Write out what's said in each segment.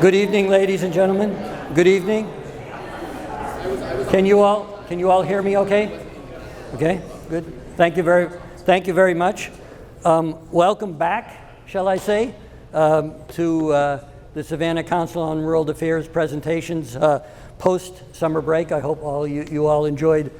Good evening, ladies and gentlemen. Good evening. Can you all hear me okay? Okay, good. Thank you very much. Welcome back, shall I say, to the Savannah Council on World Affairs presentations post-summer break. I hope you all enjoyed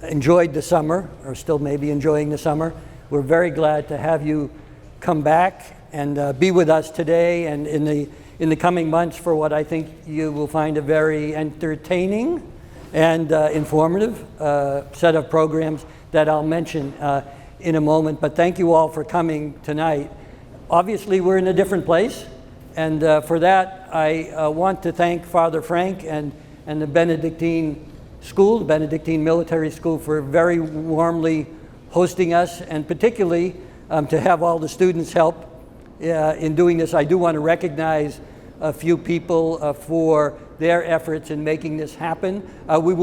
the summer, or still maybe enjoying the summer. We're very glad to have you come back and be with us today and in the coming months for what I think you will find a very entertaining and informative set of programs that I'll mention in a moment. But thank you all for coming tonight. Obviously, we're in a different place, and for that, I want to thank Father Frank and the Benedictine School, the Benedictine Military School, for very warmly hosting us, and particularly to have all the students help in doing this. I do want to recognize a few people for their efforts in making this happen. We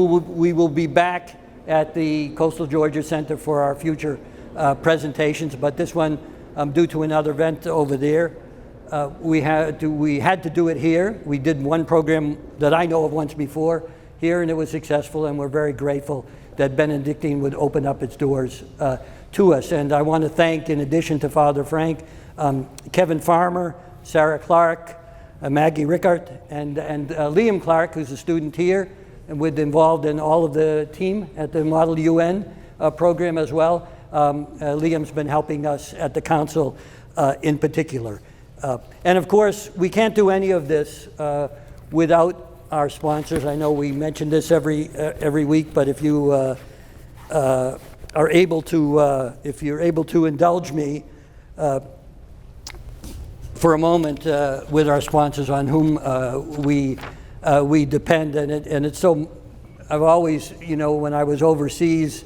will be back at the Coastal Georgia Center for our future presentations, but this one, due to another event over there, we had to do it here. We did one program that I know of once before here, and it was successful, and we're very grateful that Benedictine would open up its doors to us. And I want to thank, in addition to Father Frank, Kevin Farmer, Sarah Clark, Maggie Rickard, and Liam Clark, who's a student here and involved in all of the team at the Model UN program as well. Liam's been helping us at the council in particular. And of course, we can't do any of this without our sponsors. I know we mention this every week, but if you are able to, if you're able to indulge me for a moment with our sponsors on whom we depend, and it's so. I've always, when I was overseas,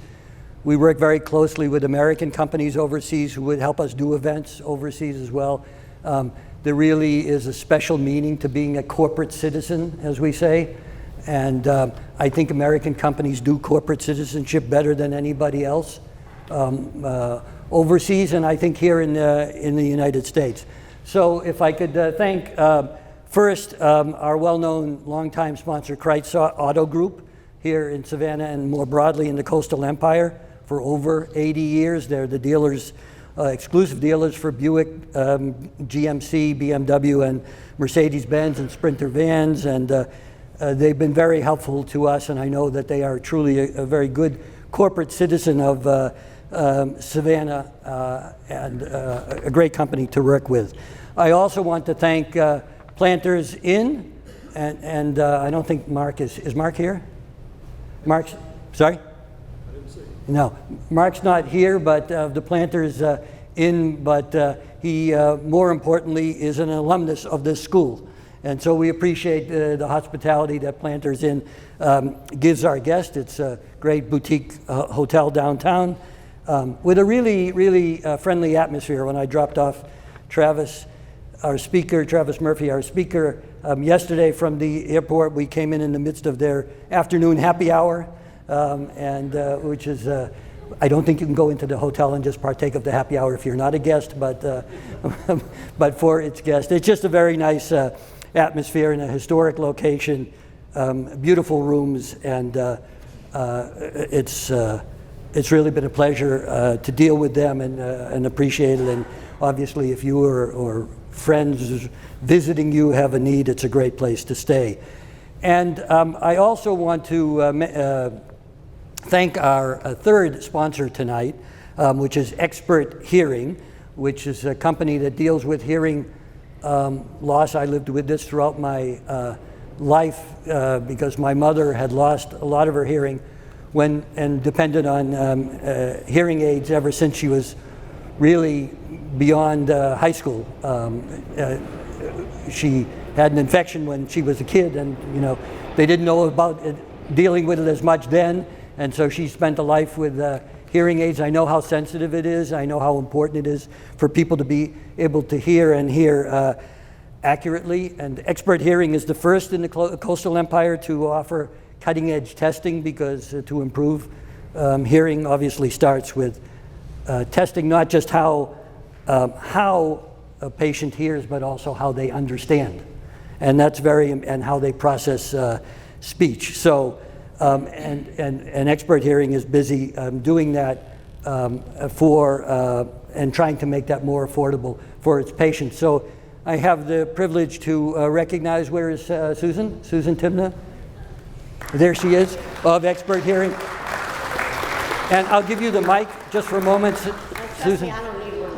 we worked very closely with American companies overseas who would help us do events overseas as well. There really is a special meaning to being a corporate citizen, as we say, and I think American companies do corporate citizenship better than anybody else overseas, and I think here in the United States. So if I could thank first our well-known longtime sponsor, Kreitz Auto Group here in Savannah and more broadly in the Coastal Empire for over 80 years. They're the dealers, exclusive dealers for Buick, GMC, BMW, and Mercedes-Benz and Sprinter vans, and they've been very helpful to us, and I know that they are truly a very good corporate citizen of Savannah and a great company to work with. I also want to thank Planters Inn, and I don't think Mark is Mark here? Mark's, sorry? I didn't see. No, Mark's not here, but the Planters Inn, but he, more importantly, is an alumnus of this school. And so we appreciate the hospitality that Planters Inn gives our guests. It's a great boutique hotel downtown with a really, really friendly atmosphere. When I dropped off Travis Murphy, our speaker, yesterday from the airport, we came in the midst of their afternoon happy hour, which is, I don't think you can go into the hotel and just partake of the happy hour if you're not a guest, but for its guests. It's just a very nice atmosphere in a historic location, beautiful rooms, and it's really been a pleasure to deal with them and appreciate it. And obviously, if you or friends visiting you have a need, it's a great place to stay. And I also want to thank our third sponsor tonight, which is Expert Hearing, which is a company that deals with hearing loss. I lived with this throughout my life because my mother had lost a lot of her hearing and depended on hearing aids ever since she was really beyond high school. She had an infection when she was a kid, and they didn't know about dealing with it as much then, and so she spent a life with hearing aids. I know how sensitive it is. I know how important it is for people to be able to hear and hear accurately. And Expert Hearing is the first in the Coastal Empire to offer cutting-edge testing, because to improve hearing obviously starts with testing not just how a patient hears, but also how they understand. And that's and how they process speech. So, and expert hearing is busy doing that and trying to make that more affordable for its patients. So I have the privilege to recognize, where is Susan? Susan Timna? There she is, of expert hearing. And I'll give you the mic just for a moment, Susan. I don't need one.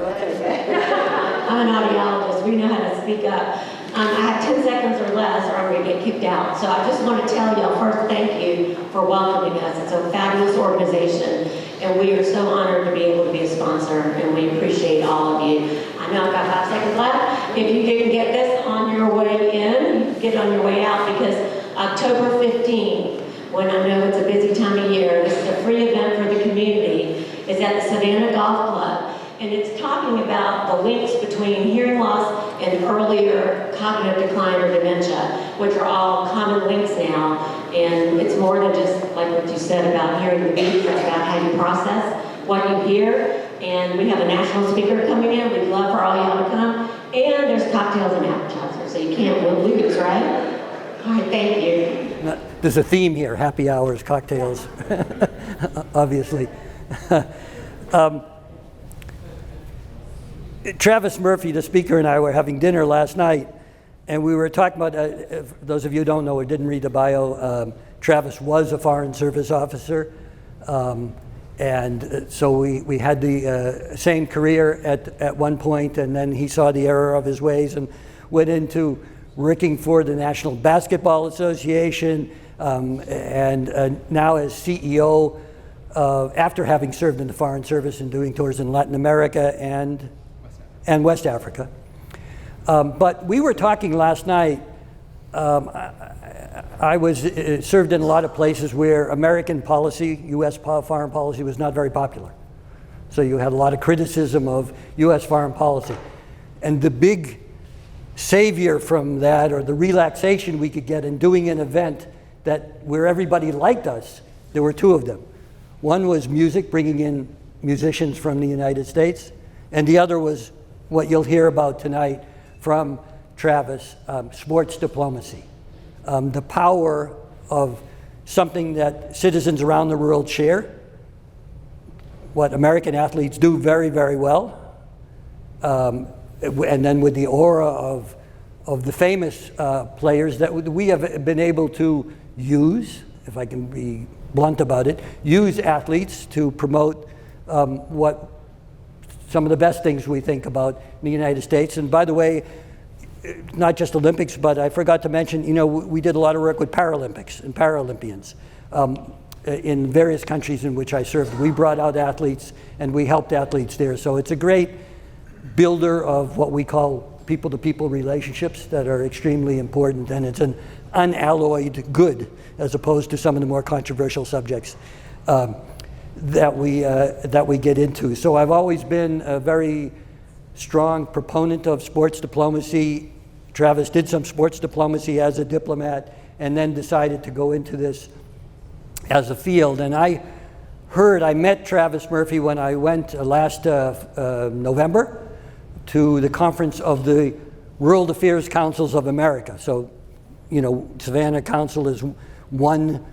I'm an audiologist. We know how to speak up. I have 10 seconds or less, or I'm going to get kicked out. So I just want to tell y'all first, thank you for welcoming us. It's a fabulous organization, and we are so honored to be able to be a sponsor, and we appreciate all of you. I know I've got 5 seconds left. If you didn't get this on your way in, you can get it on your way out, because October 15th, when I know it's a busy time of year, this is a free event for the community, is at the Savannah Golf Club. And it's talking about the links between hearing loss and earlier cognitive decline or dementia, which are all common links now. And it's more than just like what you said about hearing the beats, it's about how you process what you hear. And we have a national speaker coming in. We'd love for all y'all to come. And there's cocktails and appetizers, so you can't lose, right? All right, thank you. There's a theme here: happy hours, cocktails, obviously. Travis Murphy, the speaker, and I were having dinner last night, and we were talking about, those of you who don't know or didn't read the bio, Travis was a Foreign Service officer, and so we had the same career at one point, and then he saw the error of his ways and went into working for the National Basketball Association, and now as CEO, after having served in the Foreign Service and doing tours in Latin America and West Africa. But we were talking last night, I was served in a lot of places where American policy, U.S. foreign policy, was not very popular. So you had a lot of criticism of U.S. foreign policy. And the big savior from that, or the relaxation we could get in doing an event where everybody liked us, there were 2 of them. One was music, bringing in musicians from the United States, and the other was what you'll hear about tonight from Travis, sports diplomacy. The power of something that citizens around the world share, what American athletes do very, very well, and then with the aura of the famous players that we have been able to use, if I can be blunt about it, use athletes to promote what some of the best things we think about in the United States. And by the way, not just Olympics, but I forgot to mention, we did a lot of work with Paralympics and Paralympians in various countries in which I served. We brought out athletes and we helped athletes there. So it's a great builder of what we call people-to-people relationships that are extremely important, and it's an unalloyed good as opposed to some of the more controversial subjects that we get into. So I've always been a very strong proponent of sports diplomacy. Travis did some sports diplomacy as a diplomat and then decided to go into this as a field. And I met Travis Murphy when I went last November to the conference of the World Affairs Councils of America. So, Savannah Council is one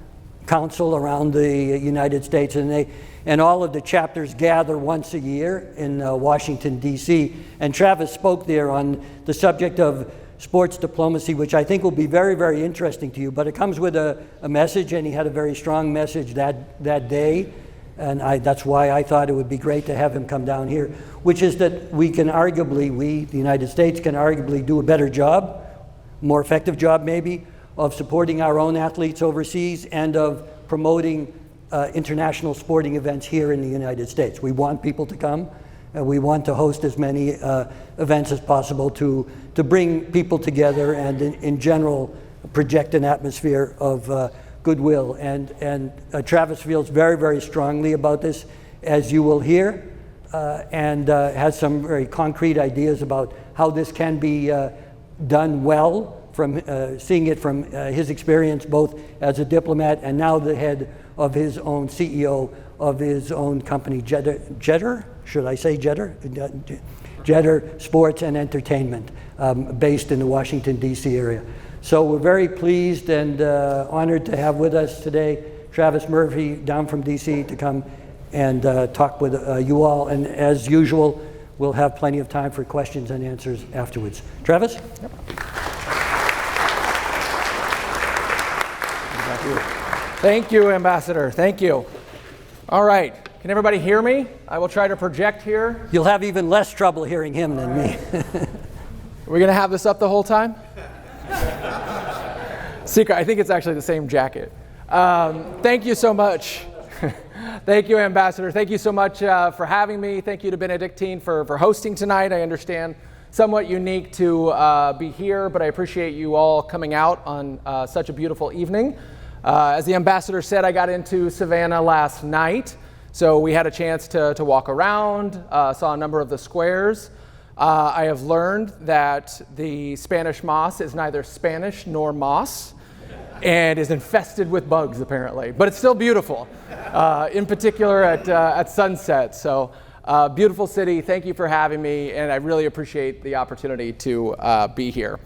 council around the United States, and all of the chapters gather once a year in Washington, D.C. And Travis spoke there on the subject of sports diplomacy, which I think will be very, very interesting to you. But it comes with a message, and he had a very strong message that day. And that's why I thought it would be great to have him come down here, which is that we, the United States, can arguably do a better job, more effective job maybe, of supporting our own athletes overseas and of promoting international sporting events here in the United States. We want people to come, and we want to host as many events as possible to bring people together and in general project an atmosphere of goodwill. And Travis feels very, very strongly about this, as you will hear, and has some very concrete ideas about how this can be done well, from seeing it from his experience both as a diplomat and now the head of his own CEO of his own company, JETR. Should I say JETR? JETR Sports and Entertainment, based in the Washington, D.C. area. So we're very pleased and honored to have with us today Travis Murphy down from D.C. to come and talk with you all. And as usual, we'll have plenty of time for questions and answers afterwards. Travis? Yep. Thank you, Ambassador. Thank you. All right. Can everybody hear me? I will try to project here. You'll have even less trouble hearing him than me. We're going to have this up the whole time? Secret. I think it's actually the same jacket. Thank you so much. Thank you, Ambassador. Thank you so much for having me. Thank you to Benedictine for hosting tonight. I understand somewhat unique to be here, but I appreciate you all coming out on such a beautiful evening. As the Ambassador said, I got into Savannah last night, so we had a chance to walk around, saw a number of the squares. I have learned that the Spanish moss is neither Spanish nor moss, and is infested with bugs, apparently. But it's still beautiful, in particular at sunset. So, beautiful city. Thank you for having me, and I really appreciate the opportunity to be here.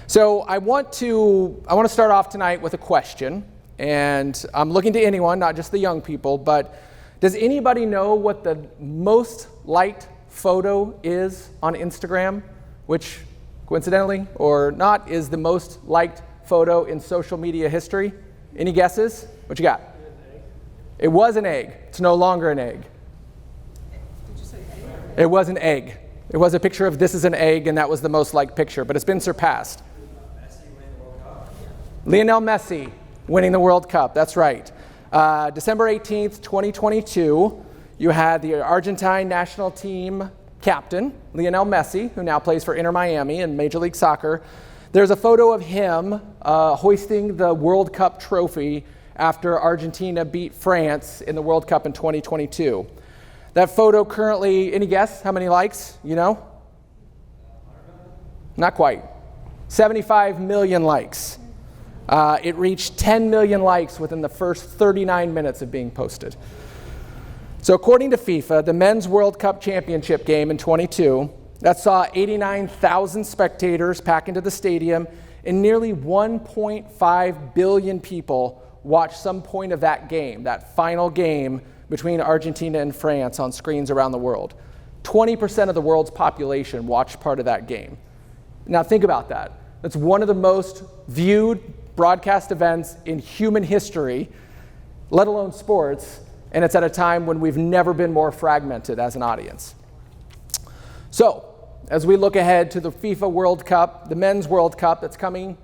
So, I want to start off tonight with a question, and I'm looking to anyone, not just the young people, but does anybody know what the most liked photo is on Instagram, which, coincidentally or not, is the most liked photo in social media history? Any guesses? What you got? It was an egg. It's no longer an egg. Did you say egg? It was an egg. It was a picture of this is an egg, and that was the most liked picture, but it's been surpassed. Lionel Messi winning the World Cup. That's right. December 18th, 2022, you had the Argentine national team captain, Lionel Messi, who now plays for Inter Miami in Major League Soccer. There's a photo of him hoisting the World Cup trophy after Argentina beat France in the World Cup in 2022. That photo currently, any guess how many likes? You know? Not quite. 75 million likes. It reached 10 million likes within the first 39 minutes of being posted. So according to FIFA, the Men's World Cup Championship game in 22, that saw 89,000 spectators pack into the stadium, and nearly 1.5 billion people watched some point of that game, that final game between Argentina and France, on screens around the world. 20% of the world's population watched part of that game. Now think about that. That's one of the most viewed broadcast events in human history, let alone sports, and it's at a time when we've never been more fragmented as an audience. So, as we look ahead to the FIFA World Cup, the Men's World Cup that's coming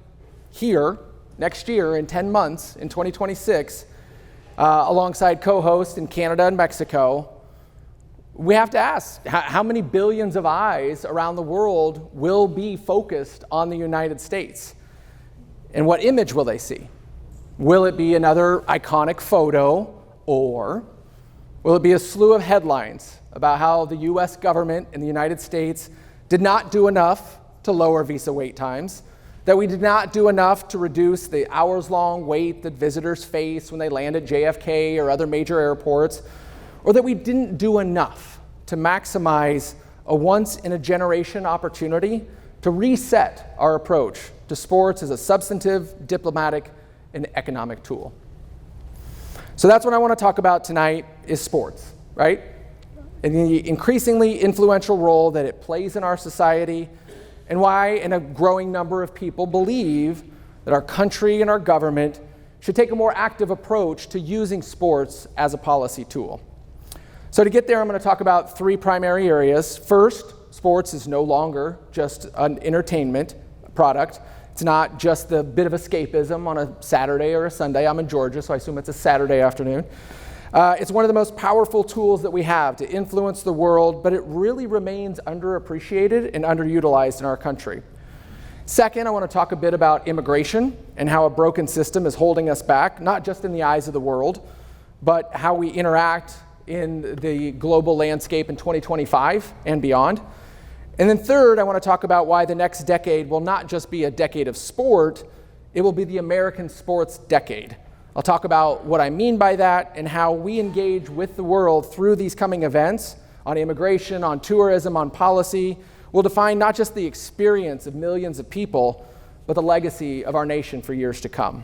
here next year in 10 months, in 2026, alongside co-hosts in Canada and Mexico, we have to ask, how many billions of eyes around the world will be focused on the United States? And what image will they see? Will it be another iconic photo, or will it be a slew of headlines about how the U.S. government and the United States did not do enough to lower visa wait times, that we did not do enough to reduce the hours-long wait that visitors face when they land at JFK or other major airports, or that we didn't do enough to maximize a once-in-a-generation opportunity to reset our approach to sports as a substantive, diplomatic, and economic tool. So that's what I want to talk about tonight, is sports, right? And the increasingly influential role that it plays in our society, and why a growing number of people believe that our country and our government should take a more active approach to using sports as a policy tool. So to get there, I'm going to talk about three primary areas. First, sports is no longer just an entertainment product. It's not just the bit of escapism on a Saturday or a Sunday. I'm in Georgia, so I assume it's a Saturday afternoon. It's one of the most powerful tools that we have to influence the world, but it really remains underappreciated and underutilized in our country. Second, I want to talk a bit about immigration and how a broken system is holding us back, not just in the eyes of the world, but how we interact in the global landscape in 2025 and beyond. And then third, I want to talk about why the next decade will not just be a decade of sport, it will be the American sports decade. I'll talk about what I mean by that and how we engage with the world through these coming events on immigration, on tourism, on policy, will define not just the experience of millions of people, but the legacy of our nation for years to come.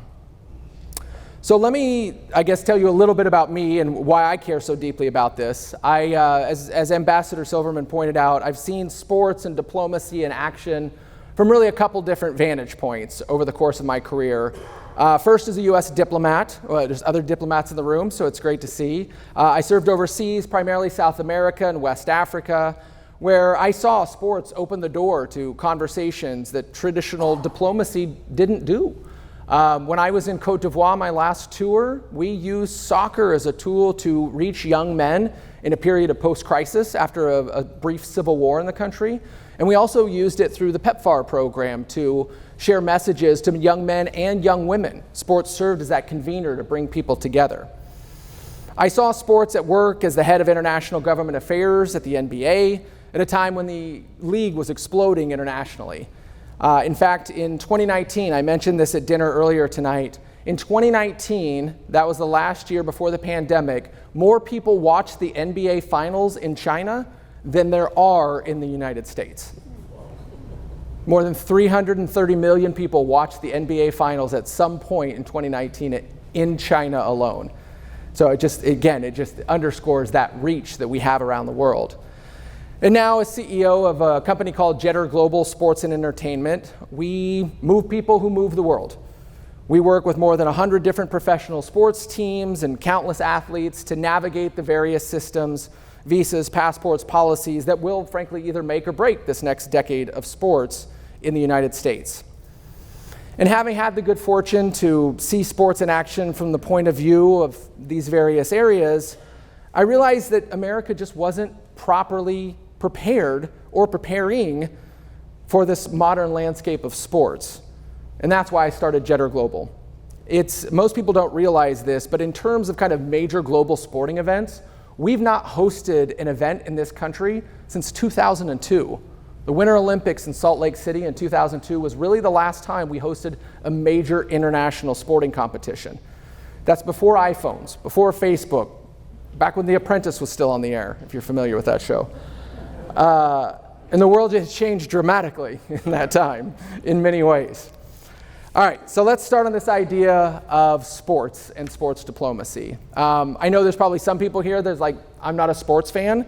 So let me, I guess, tell you a little bit about me and why I care so deeply about this. As Ambassador Silverman pointed out, I've seen sports and diplomacy in action from really a couple different vantage points over the course of my career. First as a U.S. diplomat. There's other diplomats in the room, so it's great to see. I served overseas, primarily South America and West Africa, where I saw sports open the door to conversations that traditional diplomacy didn't do. When I was in Côte d'Ivoire, my last tour, we used soccer as a tool to reach young men in a period of post-crisis after a brief civil war in the country. And we also used it through the PEPFAR program to share messages to young men and young women. Sports served as that convener to bring people together. I saw sports at work as the head of international government affairs at the NBA at a time when the league was exploding internationally. In fact, in 2019, I mentioned this at dinner earlier tonight, in 2019, that was the last year before the pandemic, more people watched the NBA finals in China than there are in the United States. More than 330 million people watched the NBA finals at some point in 2019 in China alone. So it just underscores that reach that we have around the world. And now as CEO of a company called JETR Global Sports and Entertainment, we move people who move the world. We work with more than 100 different professional sports teams and countless athletes to navigate the various systems, visas, passports, policies that will frankly either make or break this next decade of sports in the United States. And having had the good fortune to see sports in action from the point of view of these various areas, I realized that America just wasn't properly prepared or preparing for this modern landscape of sports. And that's why I started JETR Global. Most people don't realize this, but in terms of kind of major global sporting events, we've not hosted an event in this country since 2002. The Winter Olympics in Salt Lake City in 2002 was really the last time we hosted a major international sporting competition. That's before iPhones, before Facebook, back when The Apprentice was still on the air, if you're familiar with that show. And the world has changed dramatically in that time, in many ways. All right, so let's start on this idea of sports and sports diplomacy. I know there's probably some people here that's like, I'm not a sports fan,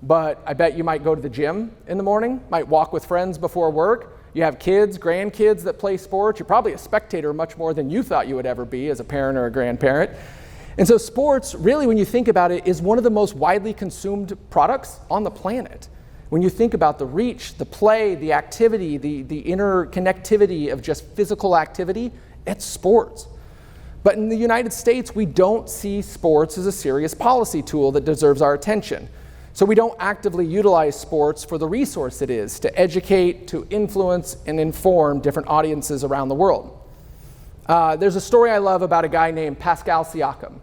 but I bet you might go to the gym in the morning, might walk with friends before work. You have kids, grandkids that play sports. You're probably a spectator much more than you thought you would ever be as a parent or a grandparent. And so sports, really, when you think about it, is one of the most widely consumed products on the planet. When you think about the reach, the play, the activity, the interconnectivity of just physical activity, it's sports. But in the United States, we don't see sports as a serious policy tool that deserves our attention. So we don't actively utilize sports for the resource it is to educate, to influence, and inform different audiences around the world. There's a story I love about a guy named Pascal Siakam.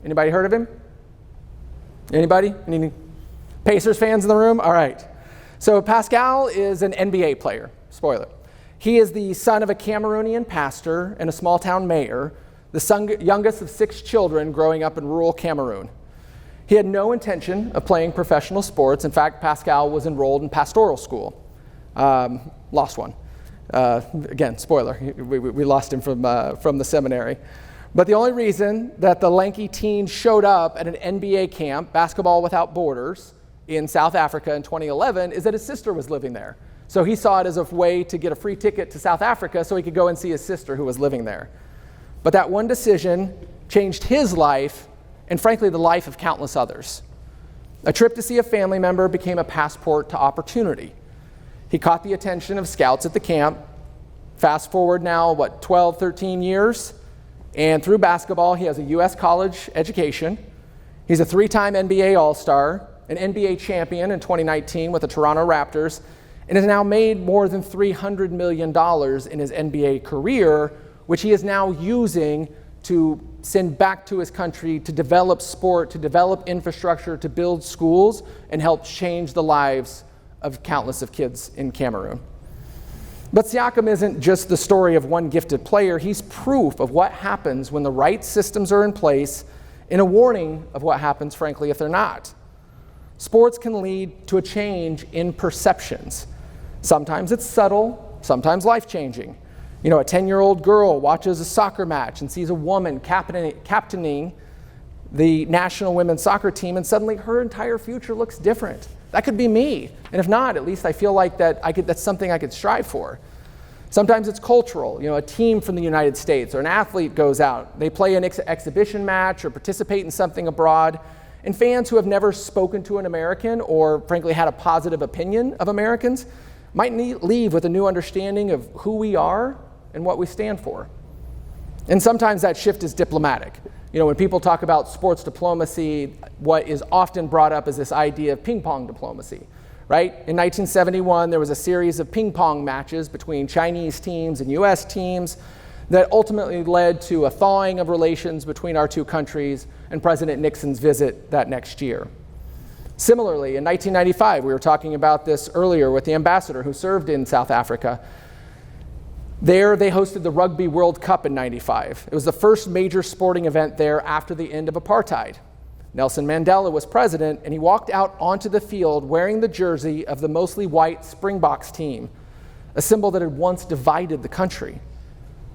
Anybody heard of him? Anybody? Any Pacers fans in the room? All right. So Pascal is an NBA player. Spoiler. He is the son of a Cameroonian pastor and a small town mayor, the youngest of 6 children growing up in rural Cameroon. He had no intention of playing professional sports. In fact, Pascal was enrolled in pastoral school. Lost one. Again, spoiler, we lost him from the seminary. But the only reason that the lanky teen showed up at an NBA camp, Basketball Without Borders, in South Africa in 2011 is that his sister was living there. So he saw it as a way to get a free ticket to South Africa so he could go and see his sister who was living there. But that one decision changed his life and frankly the life of countless others. A trip to see a family member became a passport to opportunity. He caught the attention of scouts at the camp. Fast forward now, 12, 13 years, and through basketball he has a US college education. He's a 3-time NBA All-Star, an NBA champion in 2019 with the Toronto Raptors, and has now made more than $300 million in his NBA career, which he is now using to send back to his country to develop sport, to develop infrastructure, to build schools, and help change the lives of countless of kids in Cameroon. But Siakam isn't just the story of one gifted player. He's proof of what happens when the right systems are in place and a warning of what happens, frankly, if they're not. sports can lead to a change in perceptions. Sometimes it's subtle, sometimes life-changing. You know, a 10-year-old girl watches a soccer match and sees a woman captaining the national women's soccer team, and suddenly her entire future looks different. That could be me. And if not, at least I feel like that's something I could strive for. Sometimes it's cultural. You know, a team from the United States or an athlete goes out, they play an exhibition match or participate in something abroad, and fans who have never spoken to an American or frankly had a positive opinion of Americans might leave with a new understanding of who we are and what we stand for. And sometimes that shift is diplomatic. You know, when people talk about sports diplomacy, what is often brought up is this idea of ping pong diplomacy, right? In 1971, there was a series of ping pong matches between Chinese teams and US teams that ultimately led to a thawing of relations between our two countries and President Nixon's visit that next year. Similarly, in 1995, we were talking about this earlier with the ambassador who served in South Africa. There, they hosted the Rugby World Cup in '95. It was the first major sporting event there after the end of apartheid. Nelson Mandela was president, and he walked out onto the field wearing the jersey of the mostly white Springboks team, a symbol that had once divided the country.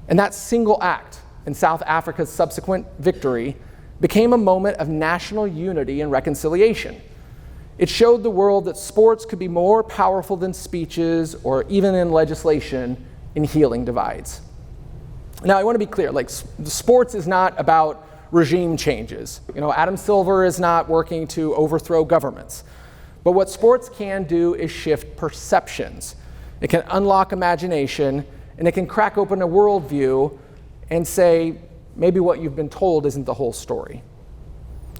And that single act in South Africa's subsequent victory became a moment of national unity and reconciliation. It showed the world that sports could be more powerful than speeches or even in legislation in healing divides. Now, I want to be clear, like, sports is not about regime changes. You know, Adam Silver is not working to overthrow governments. But what sports can do is shift perceptions. It can unlock imagination, and it can crack open a worldview and say, maybe what you've been told isn't the whole story.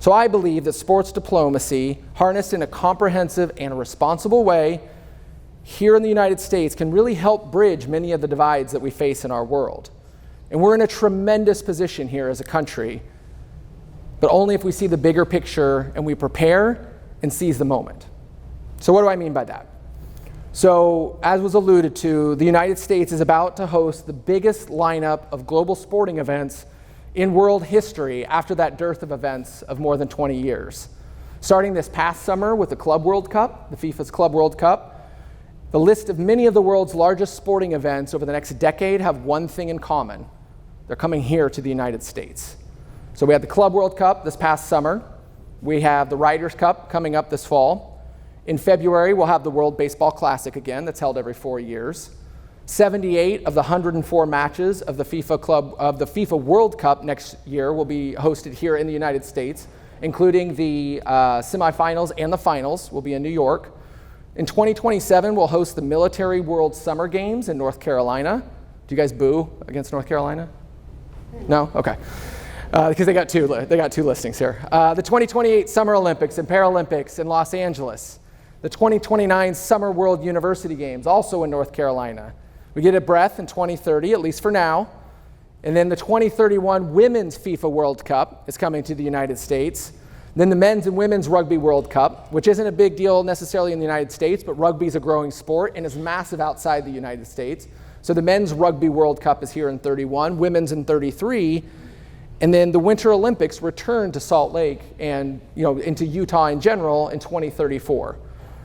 So I believe that sports diplomacy, harnessed in a comprehensive and responsible way, here in the United States can really help bridge many of the divides that we face in our world. And we're in a tremendous position here as a country, but only if we see the bigger picture and we prepare and seize the moment. So what do I mean by that? So, as was alluded to, the United States is about to host the biggest lineup of global sporting events in world history after that dearth of events of more than 20 years. Starting this past summer with the Club World Cup, the FIFA's Club World Cup, the list of many of the world's largest sporting events over the next decade have one thing in common. They're coming here to the United States. So we had the Club World Cup this past summer. We have the Ryder Cup coming up this fall. In February, we'll have the World Baseball Classic again, that's held every 4 years. 78 of the 104 matches of the FIFA World Cup next year will be hosted here in the United States, including the semifinals and the finals will be in New York. In 2027, we'll host the Military World Summer Games in North Carolina. Do you guys boo against North Carolina? No? Okay. Because they got two listings here. The 2028 Summer Olympics and Paralympics in Los Angeles. The 2029 Summer World University Games, also in North Carolina. We get a breath in 2030, at least for now. And then the 2031 Women's FIFA World Cup is coming to the United States. Then the Men's and Women's Rugby World Cup, which isn't a big deal necessarily in the United States, but rugby is a growing sport and is massive outside the United States. So the Men's Rugby World Cup is here in 31, Women's in 33, and then the Winter Olympics return to Salt Lake and into Utah in general in 2034.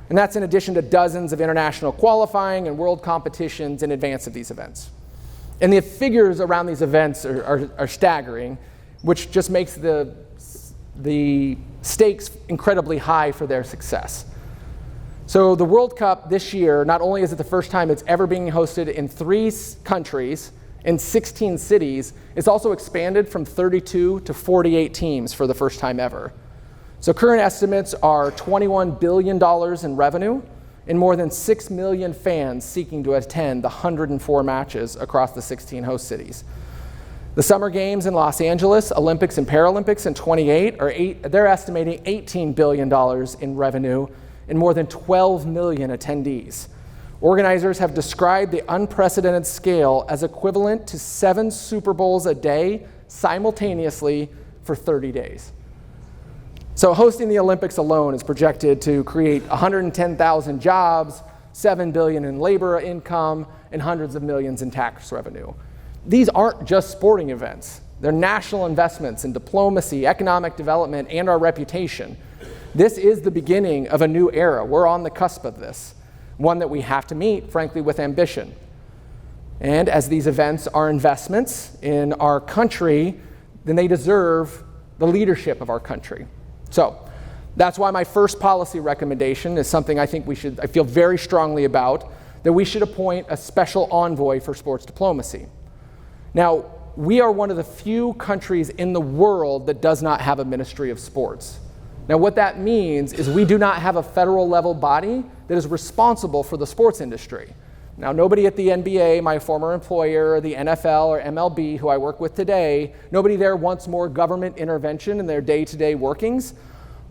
And that's in addition to dozens of international qualifying and world competitions in advance of these events. And the figures around these events are staggering, which just makes the stakes incredibly high for their success. So the World Cup this year, not only is it the first time it's ever being hosted in 3 countries in 16 cities, it's also expanded from 32 to 48 teams for the first time ever. So current estimates are $21 billion in revenue and more than 6 million fans seeking to attend the 104 matches across the 16 host cities. The Summer Games in Los Angeles, Olympics and Paralympics in 28 they're estimating $18 billion in revenue and more than 12 million attendees. Organizers have described the unprecedented scale as equivalent to 7 Super Bowls a day simultaneously for 30 days. So hosting the Olympics alone is projected to create 110,000 jobs, $7 billion in labor income, and hundreds of millions in tax revenue. These aren't just sporting events. They're national investments in diplomacy, economic development, and our reputation. This is the beginning of a new era. We're on the cusp of this, one that we have to meet, frankly, with ambition. And as these events are investments in our country, then they deserve the leadership of our country. So that's why my first policy recommendation is something I feel very strongly about, that we should appoint a special envoy for sports diplomacy. Now, we are one of the few countries in the world that does not have a Ministry of Sports. Now, what that means is we do not have a federal level body that is responsible for the sports industry. Now, nobody at the NBA, my former employer, or the NFL or MLB, who I work with today, nobody there wants more government intervention in their day-to-day workings.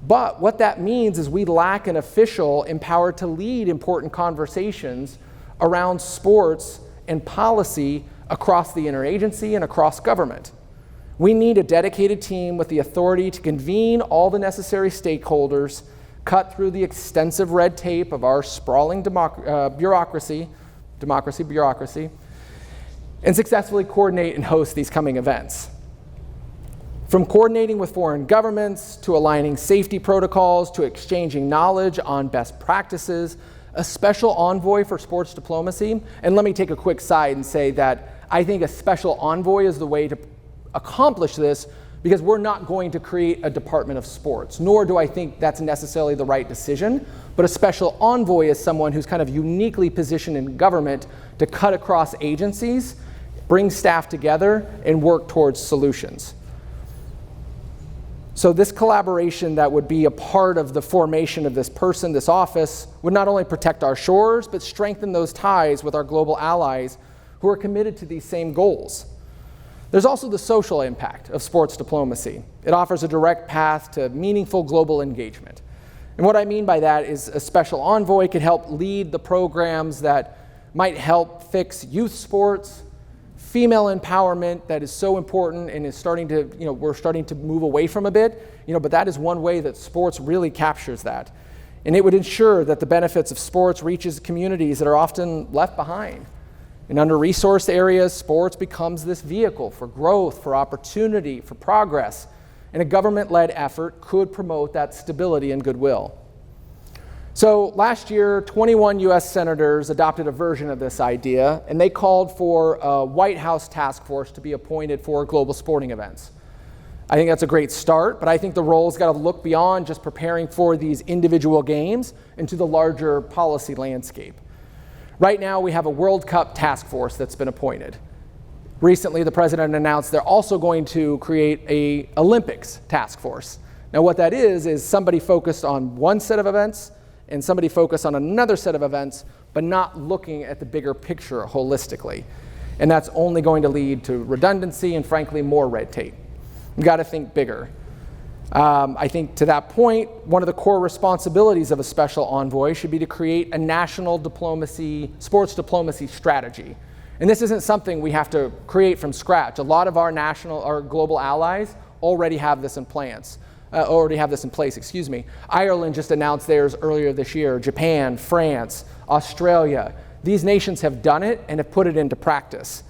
But what that means is we lack an official empowered to lead important conversations around sports and policy across the interagency and across government. We need a dedicated team with the authority to convene all the necessary stakeholders, cut through the extensive red tape of our sprawling bureaucracy, and successfully coordinate and host these coming events. From coordinating with foreign governments, to aligning safety protocols, to exchanging knowledge on best practices, a special envoy for sports diplomacy, and let me take a quick side and say that I think a special envoy is the way to accomplish this, because we're not going to create a Department of Sports, nor do I think that's necessarily the right decision. But a special envoy is someone who's kind of uniquely positioned in government to cut across agencies, bring staff together, and work towards solutions. So this collaboration that would be a part of the formation of this person, this office, would not only protect our shores, but strengthen those ties with our global allies who are committed to these same goals. There's also the social impact of sports diplomacy. It offers a direct path to meaningful global engagement. And what I mean by that is a special envoy could help lead the programs that might help fix youth sports, female empowerment that is so important and is starting to, we're starting to move away from a bit, but that is one way that sports really captures that. And it would ensure that the benefits of sports reaches communities that are often left behind. In under-resourced areas, sports becomes this vehicle for growth, for opportunity, for progress, and a government-led effort could promote that stability and goodwill. So last year, 21 US senators adopted a version of this idea, and they called for a White House task force to be appointed for global sporting events. I think that's a great start, but I think the role's got to look beyond just preparing for these individual games into the larger policy landscape. Right now, we have a World Cup task force that's been appointed. Recently, the president announced they're also going to create an Olympics task force. Now, what that is somebody focused on one set of events and somebody focused on another set of events, but not looking at the bigger picture holistically. And that's only going to lead to redundancy and, frankly, more red tape. We've got to think bigger. I think to that point, one of the core responsibilities of a special envoy should be to create a national sports diplomacy strategy. And this isn't something we have to create from scratch. A lot of our global allies already have this in place. Ireland just announced theirs earlier this year. Japan, France, Australia. These nations have done it and have put it into practice.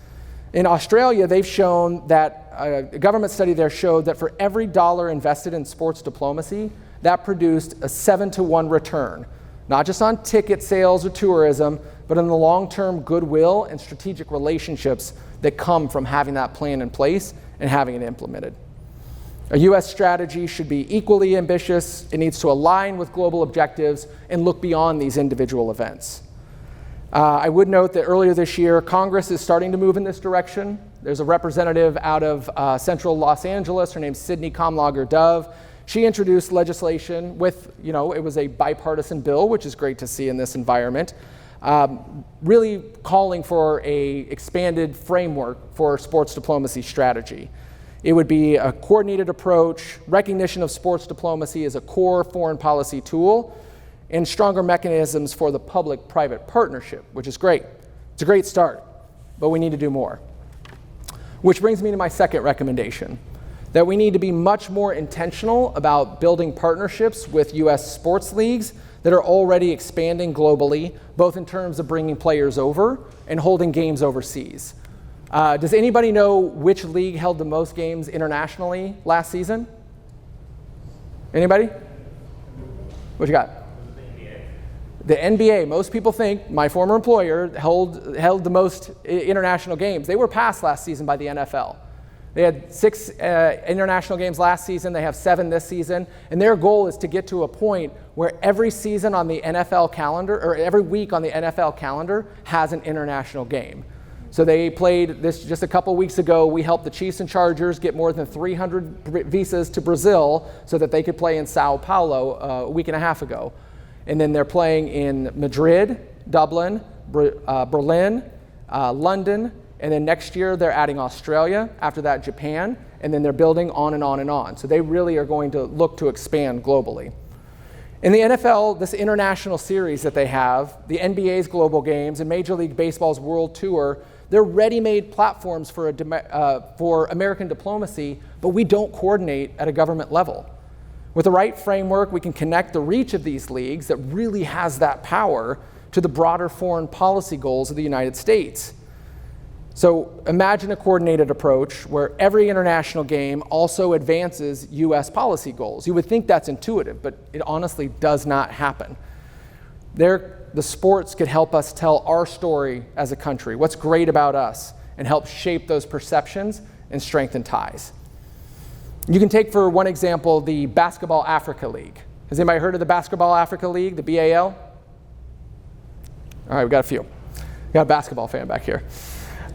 In Australia, they've shown that a government study there showed that for every dollar invested in sports diplomacy, that produced a 7-to-1 return, not just on ticket sales or tourism, but in the long-term goodwill and strategic relationships that come from having that plan in place and having it implemented. A U.S. strategy should be equally ambitious. It needs to align with global objectives and look beyond these individual events. I would note that earlier this year, Congress is starting to move in this direction. There's a representative out of central Los Angeles. Her name's Sydney Comlager-Dove. She introduced legislation with, it was a bipartisan bill, which is great to see in this environment, really calling for a expanded framework for sports diplomacy strategy. It would be a coordinated approach, recognition of sports diplomacy as a core foreign policy tool, and stronger mechanisms for the public-private partnership, which is great. It's a great start, but we need to do more. Which brings me to my second recommendation, that we need to be much more intentional about building partnerships with US sports leagues that are already expanding globally, both in terms of bringing players over and holding games overseas. Does anybody know which league held the most games internationally last season? Anybody? What you got? The NBA, most people think, my former employer, held the most international games. They were passed last season by the NFL. They had 6 international games last season. They have 7 this season. And their goal is to get to a point where every season on the NFL calendar, or every week on the NFL calendar, has an international game. So they played this just a couple weeks ago. We helped the Chiefs and Chargers get more than 300 visas to Brazil so that they could play in Sao Paulo a week and a half ago. And then they're playing in Madrid, Dublin, Berlin, London, and then next year they're adding Australia, after that Japan, and then they're building on and on and on. So they really are going to look to expand globally. In the NFL, this international series that they have, the NBA's global games and Major League Baseball's World Tour, they're ready-made platforms for American diplomacy, but we don't coordinate at a government level. With the right framework, we can connect the reach of these leagues that really has that power to the broader foreign policy goals of the United States. So imagine a coordinated approach where every international game also advances US policy goals. You would think that's intuitive, but it honestly does not happen. The sports could help us tell our story as a country, what's great about us, and help shape those perceptions and strengthen ties. You can take, for one example, the Basketball Africa League. Has anybody heard of the Basketball Africa League, the BAL? All right, we got a few. We got a basketball fan back here.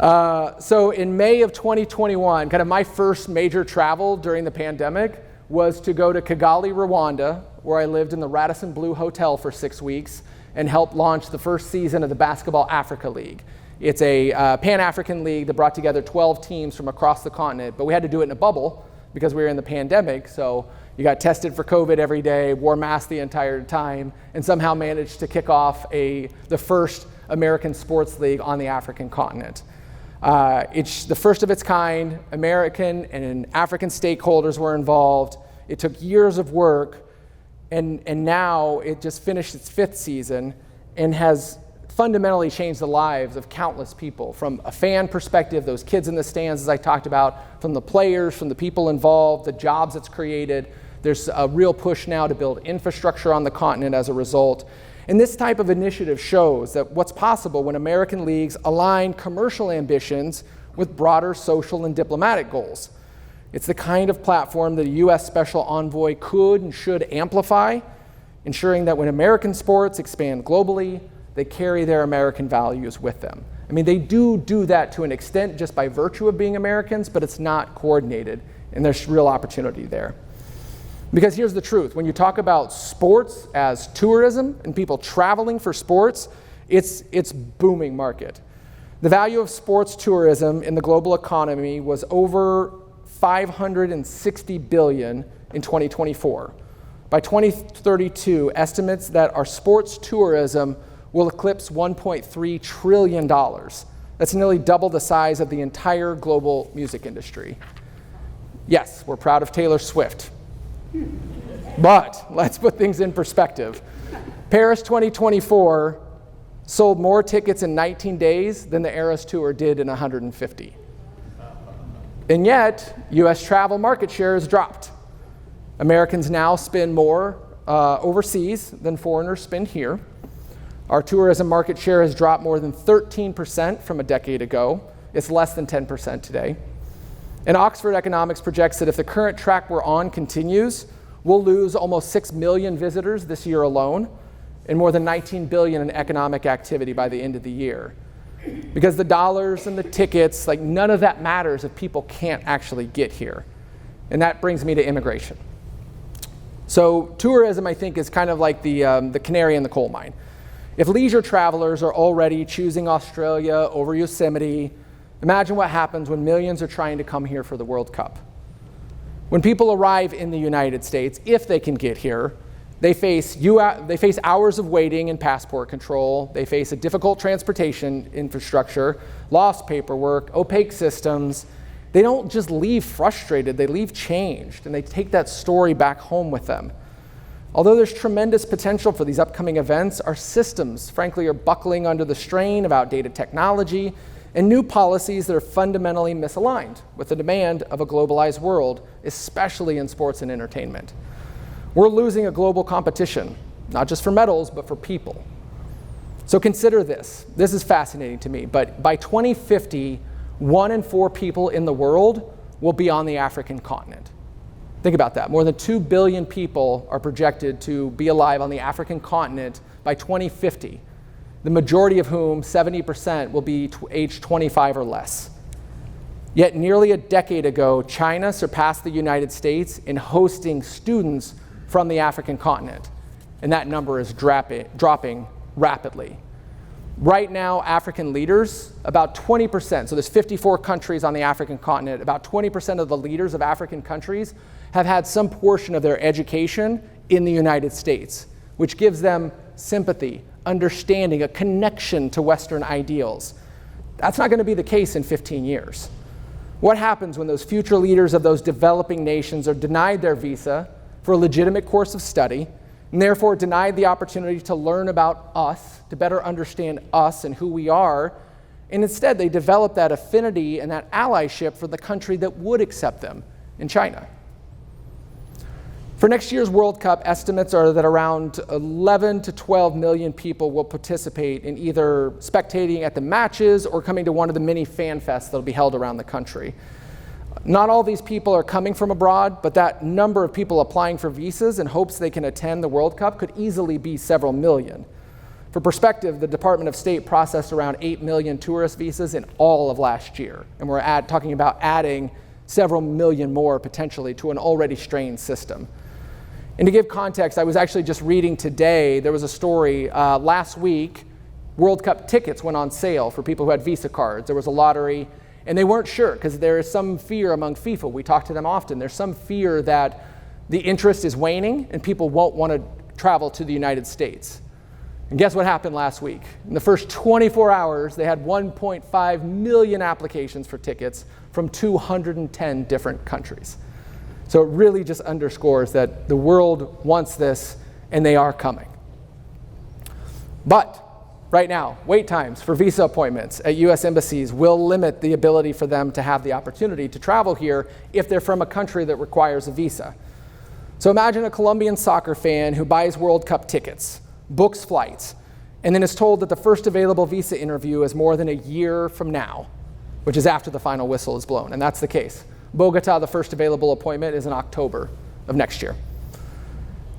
So in May of 2021, kind of my first major travel during the pandemic was to go to Kigali, Rwanda, where I lived in the Radisson Blu Hotel for 6 weeks and helped launch the first season of the Basketball Africa League. It's a Pan-African league that brought together 12 teams from across the continent, but we had to do it in a bubble because we were in the pandemic, so you got tested for COVID every day, wore masks the entire time, and somehow managed to kick off the first American sports league on the African continent. It's the first of its kind. American and African stakeholders were involved. It took years of work, and now it just finished its 5th season and has fundamentally changed the lives of countless people, from a fan perspective, those kids in the stands, as I talked about, from the players, from the people involved, the jobs it's created. There's a real push now to build infrastructure on the continent as a result. And this type of initiative shows that what's possible when American leagues align commercial ambitions with broader social and diplomatic goals. It's the kind of platform that a U.S. Special Envoy could and should amplify, ensuring that when American sports expand globally, they carry their American values with them. I mean, they do that to an extent just by virtue of being Americans, but it's not coordinated, and there's real opportunity there. Because here's the truth, when you talk about sports as tourism and people traveling for sports, it's booming market. The value of sports tourism in the global economy was over $560 billion in 2024. By 2032, estimates that our sports tourism will eclipse $1.3 trillion. That's nearly double the size of the entire global music industry. Yes, we're proud of Taylor Swift. But let's put things in perspective. Paris 2024 sold more tickets in 19 days than the Eras Tour did in 150. And yet, US travel market share has dropped. Americans now spend more overseas than foreigners spend here. Our tourism market share has dropped more than 13% from a decade ago. It's less than 10% today. And Oxford Economics projects that if the current track we're on continues, we'll lose almost 6 million visitors this year alone, and more than 19 billion in economic activity by the end of the year. Because the dollars and the tickets, like none of that matters if people can't actually get here. And that brings me to immigration. So tourism, I think, is kind of like the canary in the coal mine. If leisure travelers are already choosing Australia over Yosemite, imagine what happens when millions are trying to come here for the World Cup. When people arrive in the United States, if they can get here, they face hours of waiting and passport control. They face a difficult transportation infrastructure, lost paperwork, opaque systems. They don't just leave frustrated, they leave changed, and they take that story back home with them. Although there's tremendous potential for these upcoming events, our systems, frankly, are buckling under the strain of outdated technology and new policies that are fundamentally misaligned with the demand of a globalized world, especially in sports and entertainment. We're losing a global competition not just for medals, but for people. So consider this. This is fascinating to me, but by 2050, 1 in 4 people in the world will be on the African continent. Think about that. More than 2 billion people are projected to be alive on the African continent by 2050, the majority of whom, 70%, will be age 25 or less. Yet nearly a decade ago, China surpassed the United States in hosting students from the African continent, and that number is dropping rapidly. Right now, African leaders, about 20%, so there's 54 countries on the African continent, about 20% of the leaders of African countries have had some portion of their education in the United States, which gives them sympathy, understanding, a connection to Western ideals. That's not going to be the case in 15 years. What happens when those future leaders of those developing nations are denied their visa for a legitimate course of study, and therefore denied the opportunity to learn about us, to better understand us and who we are, and instead they develop that affinity and that allyship for the country that would accept them, in China? For next year's World Cup, estimates are that around 11 to 12 million people will participate in either spectating at the matches or coming to one of the many fan fests that will be held around the country. Not all these people are coming from abroad, but that number of people applying for visas in hopes they can attend the World Cup could easily be several million. For perspective, the Department of State processed around 8 million tourist visas in all of last year, and we're talking about adding several million more potentially to an already strained system. And to give context, I was actually just reading today, there was a story last week, World Cup tickets went on sale for people who had Visa cards. There was a lottery, and they weren't sure because there is some fear among FIFA. We talk to them often. There's some fear that the interest is waning and people won't want to travel to the United States. And guess what happened last week? In the first 24 hours, they had 1.5 million applications for tickets from 210 different countries. So it really just underscores that the world wants this, and they are coming. But right now, wait times for visa appointments at U.S. embassies will limit the ability for them to have the opportunity to travel here if they're from a country that requires a visa. So imagine a Colombian soccer fan who buys World Cup tickets, books flights, and then is told that the first available visa interview is more than a year from now, which is after the final whistle is blown, and that's the case. Bogota, the first available appointment, is in October of next year.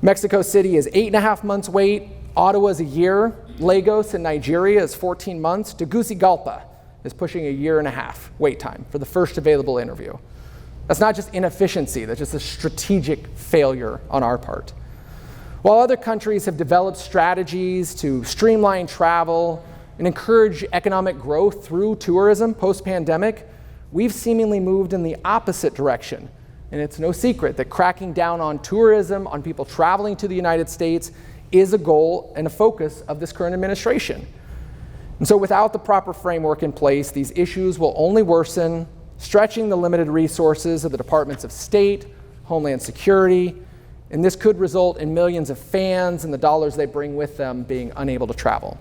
Mexico City is 8.5 months wait. Ottawa is a year. Lagos in Nigeria is 14 months. Tegucigalpa is pushing a 1.5 year wait time for the first available interview. That's not just inefficiency, that's just a strategic failure on our part. While other countries have developed strategies to streamline travel and encourage economic growth through tourism post-pandemic, we've seemingly moved in the opposite direction. And it's no secret that cracking down on tourism, on people traveling to the United States, is a goal and a focus of this current administration. And so without the proper framework in place, these issues will only worsen, stretching the limited resources of the Departments of State, Homeland Security, and this could result in millions of fans and the dollars they bring with them being unable to travel.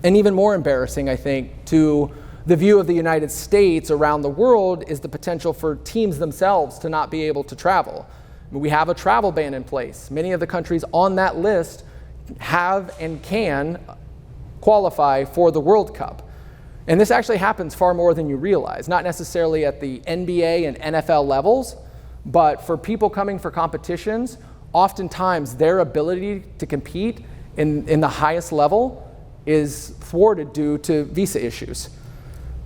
And even more embarrassing, I think, to the view of the United States around the world is the potential for teams themselves to not be able to travel. We have a travel ban in place. Many of the countries on that list have and can qualify for the World Cup. And this actually happens far more than you realize, not necessarily at the NBA and NFL levels, but for people coming for competitions, oftentimes their ability to compete in the highest level is thwarted due to visa issues.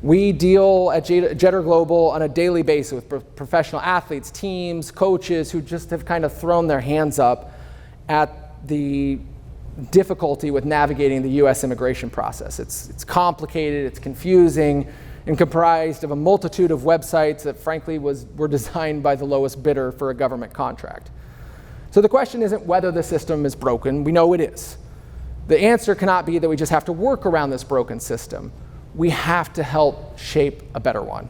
We deal at JETR Global on a daily basis with professional athletes, teams, coaches who just have kind of thrown their hands up at the difficulty with navigating the U.S. immigration process. It's complicated, it's confusing, and comprised of a multitude of websites that frankly were designed by the lowest bidder for a government contract. So the question isn't whether the system is broken, we know it is. The answer cannot be that we just have to work around this broken system. We have to help shape a better one.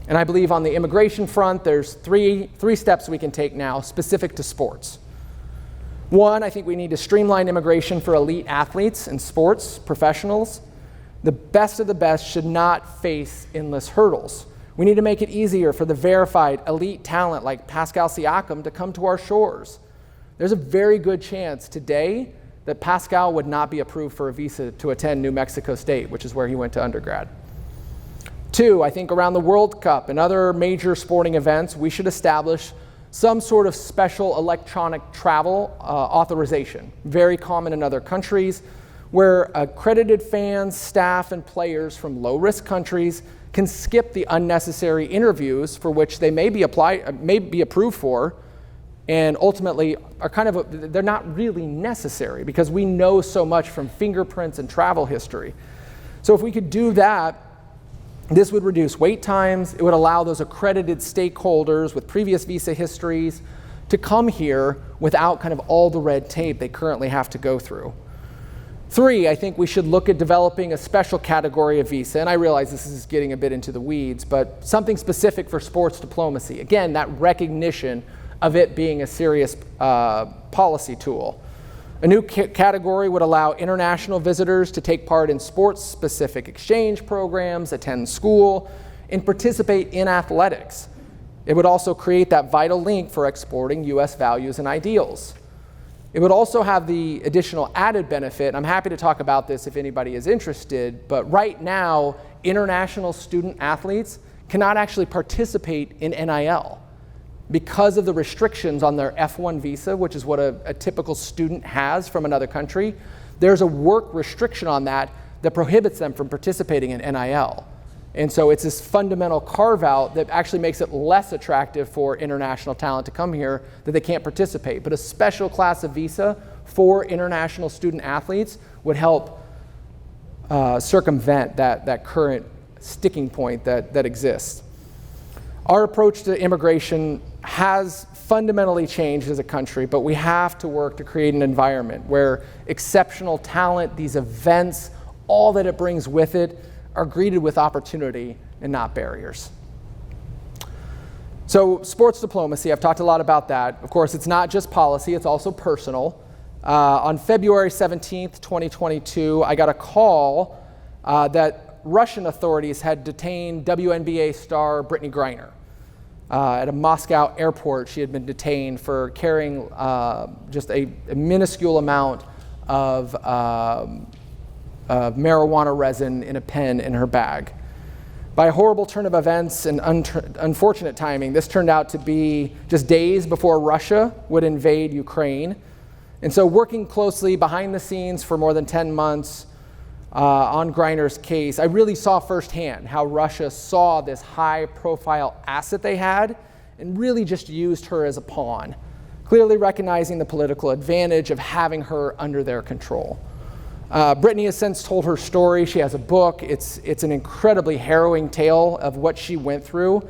And I believe on the immigration front, there's three steps we can take now specific to sports. One, I think we need to streamline immigration for elite athletes and sports professionals. The best of the best should not face endless hurdles. We need to make it easier for the verified elite talent like Pascal Siakam to come to our shores. there's a very good chance today that Pascal would not be approved for a visa to attend New Mexico State, which is where he went to undergrad. 2, I think around the World Cup and other major sporting events, we should establish some sort of special electronic travel authorization, very common in other countries, where accredited fans, staff, and players from low-risk countries can skip the unnecessary interviews for which they may be approved for, and ultimately are they're not really necessary because we know so much from fingerprints and travel history. So if we could do that, this would reduce wait times. It would allow those accredited stakeholders with previous visa histories to come here without kind of all the red tape they currently have to go through. 3, I think we should look at developing a special category of visa, and I realize this is getting a bit into the weeds, but something specific for sports diplomacy. Again, that recognition of it being a serious policy tool. A new category would allow international visitors to take part in sports-specific exchange programs, attend school, and participate in athletics. It would also create that vital link for exporting U.S. values and ideals. It would also have the additional added benefit, and I'm happy to talk about this if anybody is interested, but right now, international student athletes cannot actually participate in NIL because of the restrictions on their F1 visa, which is what a typical student has from another country. There's a work restriction on that prohibits them from participating in NIL. And so it's this fundamental carve-out that actually makes it less attractive for international talent to come here, that they can't participate. But a special class of visa for international student athletes would help circumvent that current sticking point that exists. Our approach to immigration has fundamentally changed as a country, but we have to work to create an environment where exceptional talent, these events, all that it brings with it, are greeted with opportunity and not barriers. So sports diplomacy, I've talked a lot about that. Of course, it's not just policy, it's also personal. On February 17th, 2022, I got a call that Russian authorities had detained WNBA star Brittany Griner. At a Moscow airport, she had been detained for carrying just a minuscule amount of marijuana resin in a pen in her bag. By a horrible turn of events and unfortunate timing, this turned out to be just days before Russia would invade Ukraine. And so working closely behind the scenes for more than 10 months on Griner's case, I really saw firsthand how Russia saw this high-profile asset they had and really just used her as a pawn, clearly recognizing the political advantage of having her under their control. Brittany has since told her story. She has a book. It's an incredibly harrowing tale of what she went through.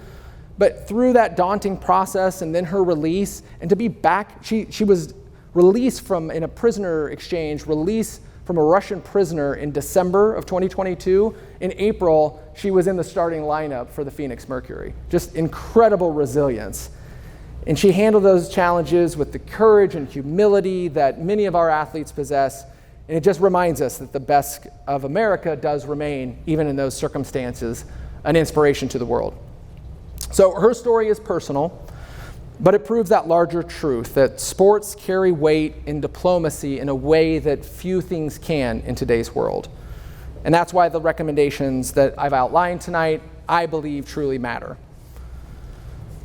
But through that daunting process and then her release, and to be back, she was released in a prisoner exchange, released from a Russian prisoner in December of 2022. In April, she was in the starting lineup for the Phoenix Mercury. Just incredible resilience. And she handled those challenges with the courage and humility that many of our athletes possess. And it just reminds us that the best of America does remain, even in those circumstances, an inspiration to the world. So her story is personal, but it proves that larger truth, that sports carry weight in diplomacy in a way that few things can in today's world. And that's why the recommendations that I've outlined tonight, I believe, truly matter.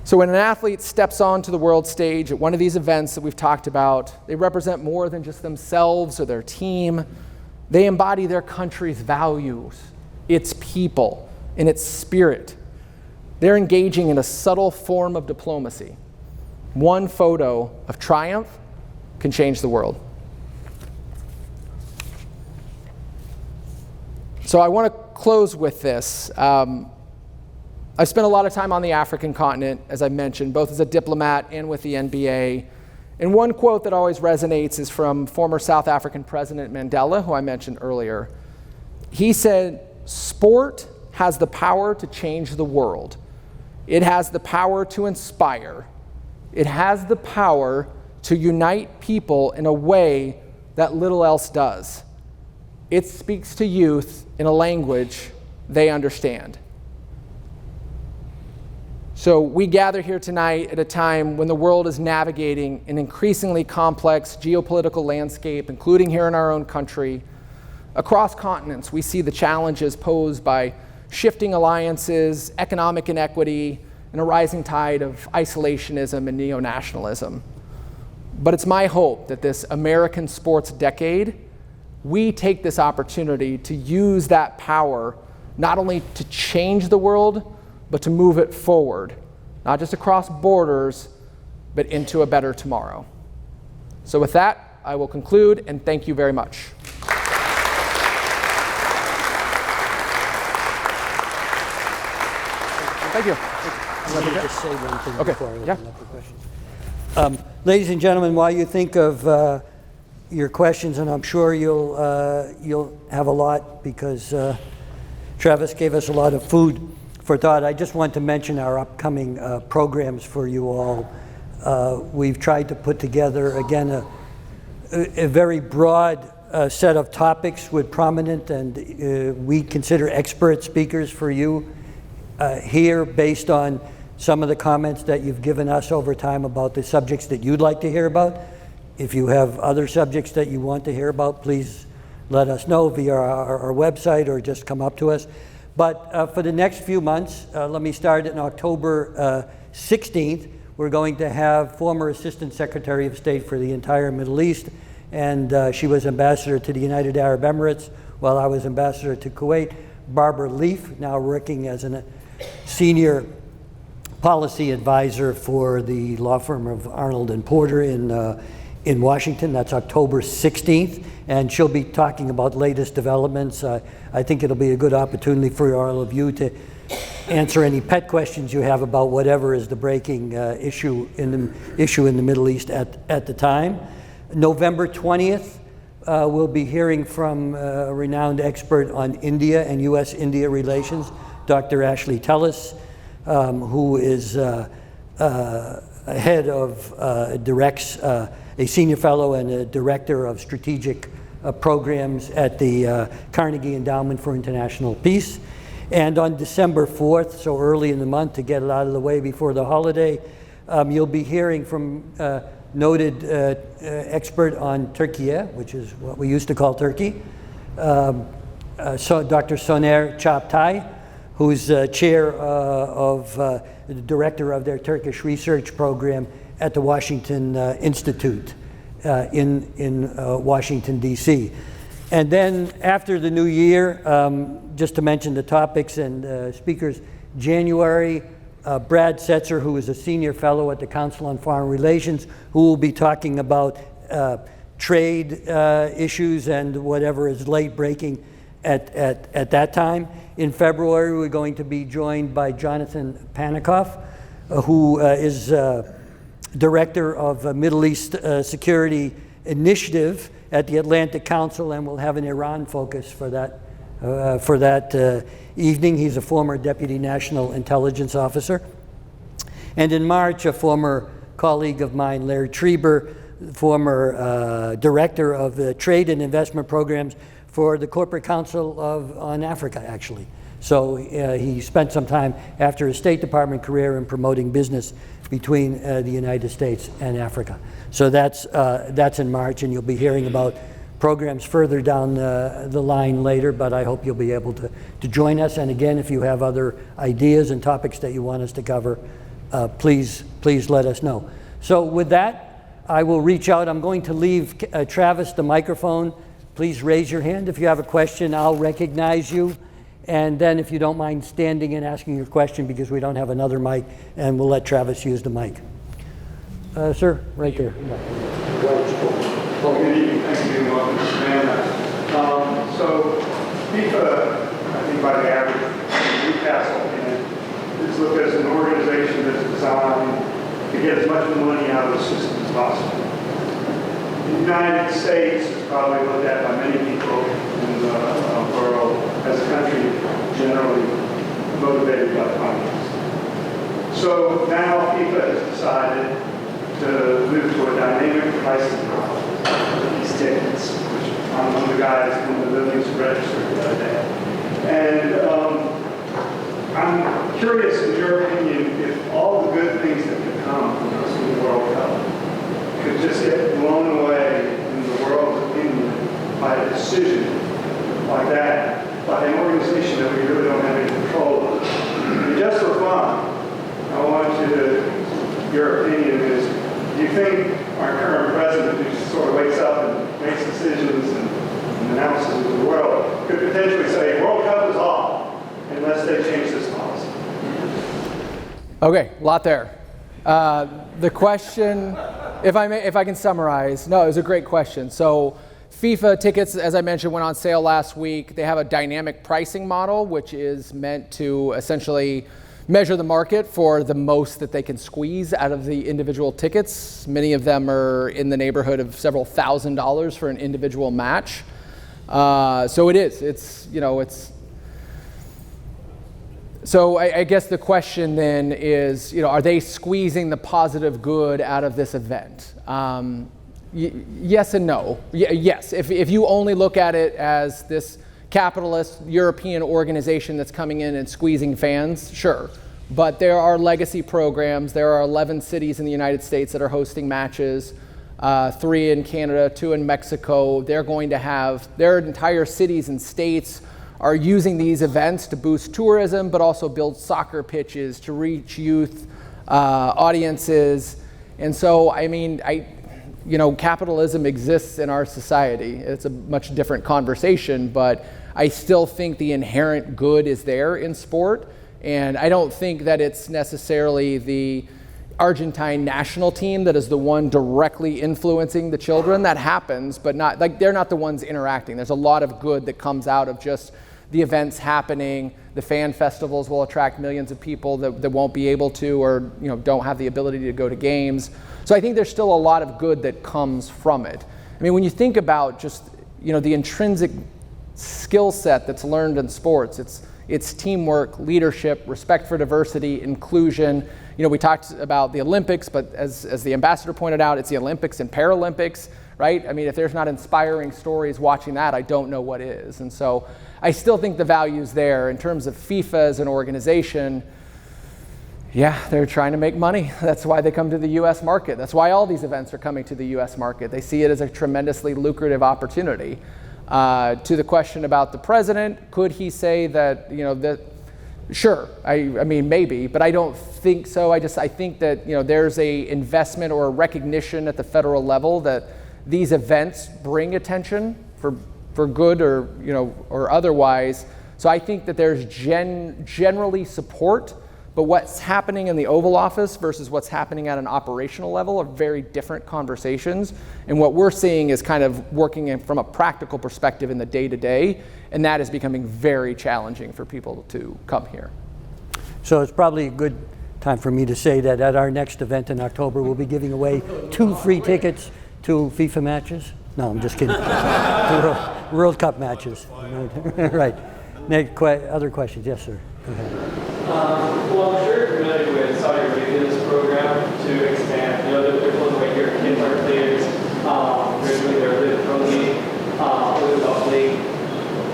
So when an athlete steps onto the world stage at one of these events that we've talked about, they represent more than just themselves or their team. They embody their country's values, its people, and its spirit. They're engaging in a subtle form of diplomacy. One photo of triumph can change the world. So I want to close with this. I've spent a lot of time on the African continent, as I mentioned, both as a diplomat and with the NBA. And one quote that always resonates is from former South African President Mandela, who I mentioned earlier. He said, "Sport has the power to change the world. It has the power to inspire. It has the power to unite people in a way that little else does. It speaks to youth in a language they understand." So we gather here tonight at a time when the world is navigating an increasingly complex geopolitical landscape, including here in our own country. Across continents, we see the challenges posed by shifting alliances, economic inequity, and a rising tide of isolationism and neo-nationalism. But it's my hope that this American sports decade, we take this opportunity to use that power not only to change the world, but to move it forward, not just across borders, but into a better tomorrow. So with that, I will conclude, and thank you very much. Thank you. Let me just say one thing before I open up for questions. Ladies and gentlemen, while you think of your questions, and I'm sure you'll have a lot because Travis gave us a lot of food for thought, I just want to mention our upcoming programs for you all. We've tried to put together, again, a very broad set of topics with prominent and we consider expert speakers for you here based on some of the comments that you've given us over time about the subjects that you'd like to hear about. If you have other subjects that you want to hear about, please let us know via our website or just come up to us. But for the next few months, let me start on October 16th. We're going to have former Assistant Secretary of State for the entire Middle East, and she was Ambassador to the United Arab Emirates while I was Ambassador to Kuwait, Barbara Leaf, now working as a Senior Policy Advisor for the law firm of Arnold and Porter in Washington. That's October 16th, and she'll be talking about latest developments. I think it'll be a good opportunity for all of you to answer any pet questions you have about whatever is the breaking issue in the Middle East at the time. November 20th, we'll be hearing from a renowned expert on India and U.S.-India relations, Dr. Ashley Tellis, who is head of directs, a senior fellow and a director of strategic programs at the Carnegie Endowment for International Peace. And on December 4th, so early in the month to get it out of the way before the holiday, you'll be hearing from noted expert on Turkey, which is what we used to call Turkey, Dr. Soner Çağatay, who's chair of the director of their Turkish research program at the Washington Institute in Washington, D.C. And then after the new year, just to mention the topics and speakers, January, Brad Setzer, who is a senior fellow at the Council on Foreign Relations, who will be talking about trade issues and whatever is late breaking at that time. In February, we're going to be joined by Jonathan Panikoff, who is Director of Middle East Security Initiative at the Atlantic Council, and we'll have an Iran focus for that evening. He's a former Deputy National Intelligence Officer. And in March, a former colleague of mine, Larry Trieber, former Director of the Trade and Investment Programs for the Corporate Council on Africa, actually. So he spent some time after his State Department career in promoting business between the United States and Africa. So that's in March, and you'll be hearing about programs further down the line later, but I hope you'll be able to join us. And again, if you have other ideas and topics that you want us to cover, please let us know. So with that, I will reach out. I'm going to leave Travis the microphone. Please raise your hand if you have a question. I'll recognize you. And then if you don't mind standing and asking your question, because we don't have another mic, and we'll let Travis use the mic. Sir, right there. Well, good evening. Thank you. Welcome to Savannah. So FIFA, I think by the average Newcastle fan, is looked at as an organization that's designed to get as much money out of the system as possible. The United States is probably looked at by many people in the world as a country generally motivated by finance. So now FIFA has decided to move to a dynamic pricing model for these tickets, which I'm one of the guys, one of the millions registered the other day. And I'm curious, in your opinion, if all the good things that could come from this World Cup could just get blown away in the world's opinion by a decision like that, by an organization that we really don't have any control of. And just for fun, I want your opinion is, do you think our current president, who sort of wakes up and makes decisions and announces to the world, could potentially say, World Cup is off, unless they change this policy? Okay, a lot there. The question, if I can summarize, no, it was a great question. So FIFA tickets, as I mentioned, went on sale last week. They have a dynamic pricing model, which is meant to essentially measure the market for the most that they can squeeze out of the individual tickets. Many of them are in the neighborhood of several $1,000s for an individual match. So it is. So I guess the question then is, are they squeezing the positive good out of this event? Yes and no. Yes, if you only look at it as this capitalist European organization that's coming in and squeezing fans, sure. But there are legacy programs. There are 11 cities in the United States that are hosting matches, 3 in Canada, 2 in Mexico. They're going to have their entire cities and states are using these events to boost tourism, but also build soccer pitches to reach youth audiences. And so, capitalism exists in our society. It's a much different conversation, but I still think the inherent good is there in sport. And I don't think that it's necessarily the Argentine national team that is the one directly influencing the children. That happens, but they're not the ones interacting. There's a lot of good that comes out of just the events happening. The fan festivals will attract millions of people that won't be able to, or don't have the ability to go to games. So I think there's still a lot of good that comes from it. I mean, when you think about just the intrinsic skill set that's learned in sports, it's teamwork, leadership, respect for diversity, inclusion. We talked about the Olympics, but as the ambassador pointed out, it's the Olympics and Paralympics, right? I mean, if there's not inspiring stories watching that, I don't know what is. And so I still think the value's there. In terms of FIFA as an organization, yeah, they're trying to make money. That's why they come to the U.S. market. That's why all these events are coming to the U.S. market. They see it as a tremendously lucrative opportunity. To the question about the president, could he say that, sure, I mean, maybe, but I don't think so. I think that, there's a investment or a recognition at the federal level that these events bring attention for good or otherwise. So I think that there's generally support, but what's happening in the Oval Office versus what's happening at an operational level are very different conversations. And what we're seeing is kind of working from a practical perspective in the day-to-day, and that is becoming very challenging for people to come here. So it's probably a good time for me to say that at our next event in October, we'll be giving away 2 free tickets to FIFA matches. No, I'm just kidding. World Cup matches. Right. Other questions? Yes, sir. Go ahead. Well, I'm sure you're familiar with Saudi Arabia's program to expand. They're pulling away European players. Originally, they were really pro league, really golf league.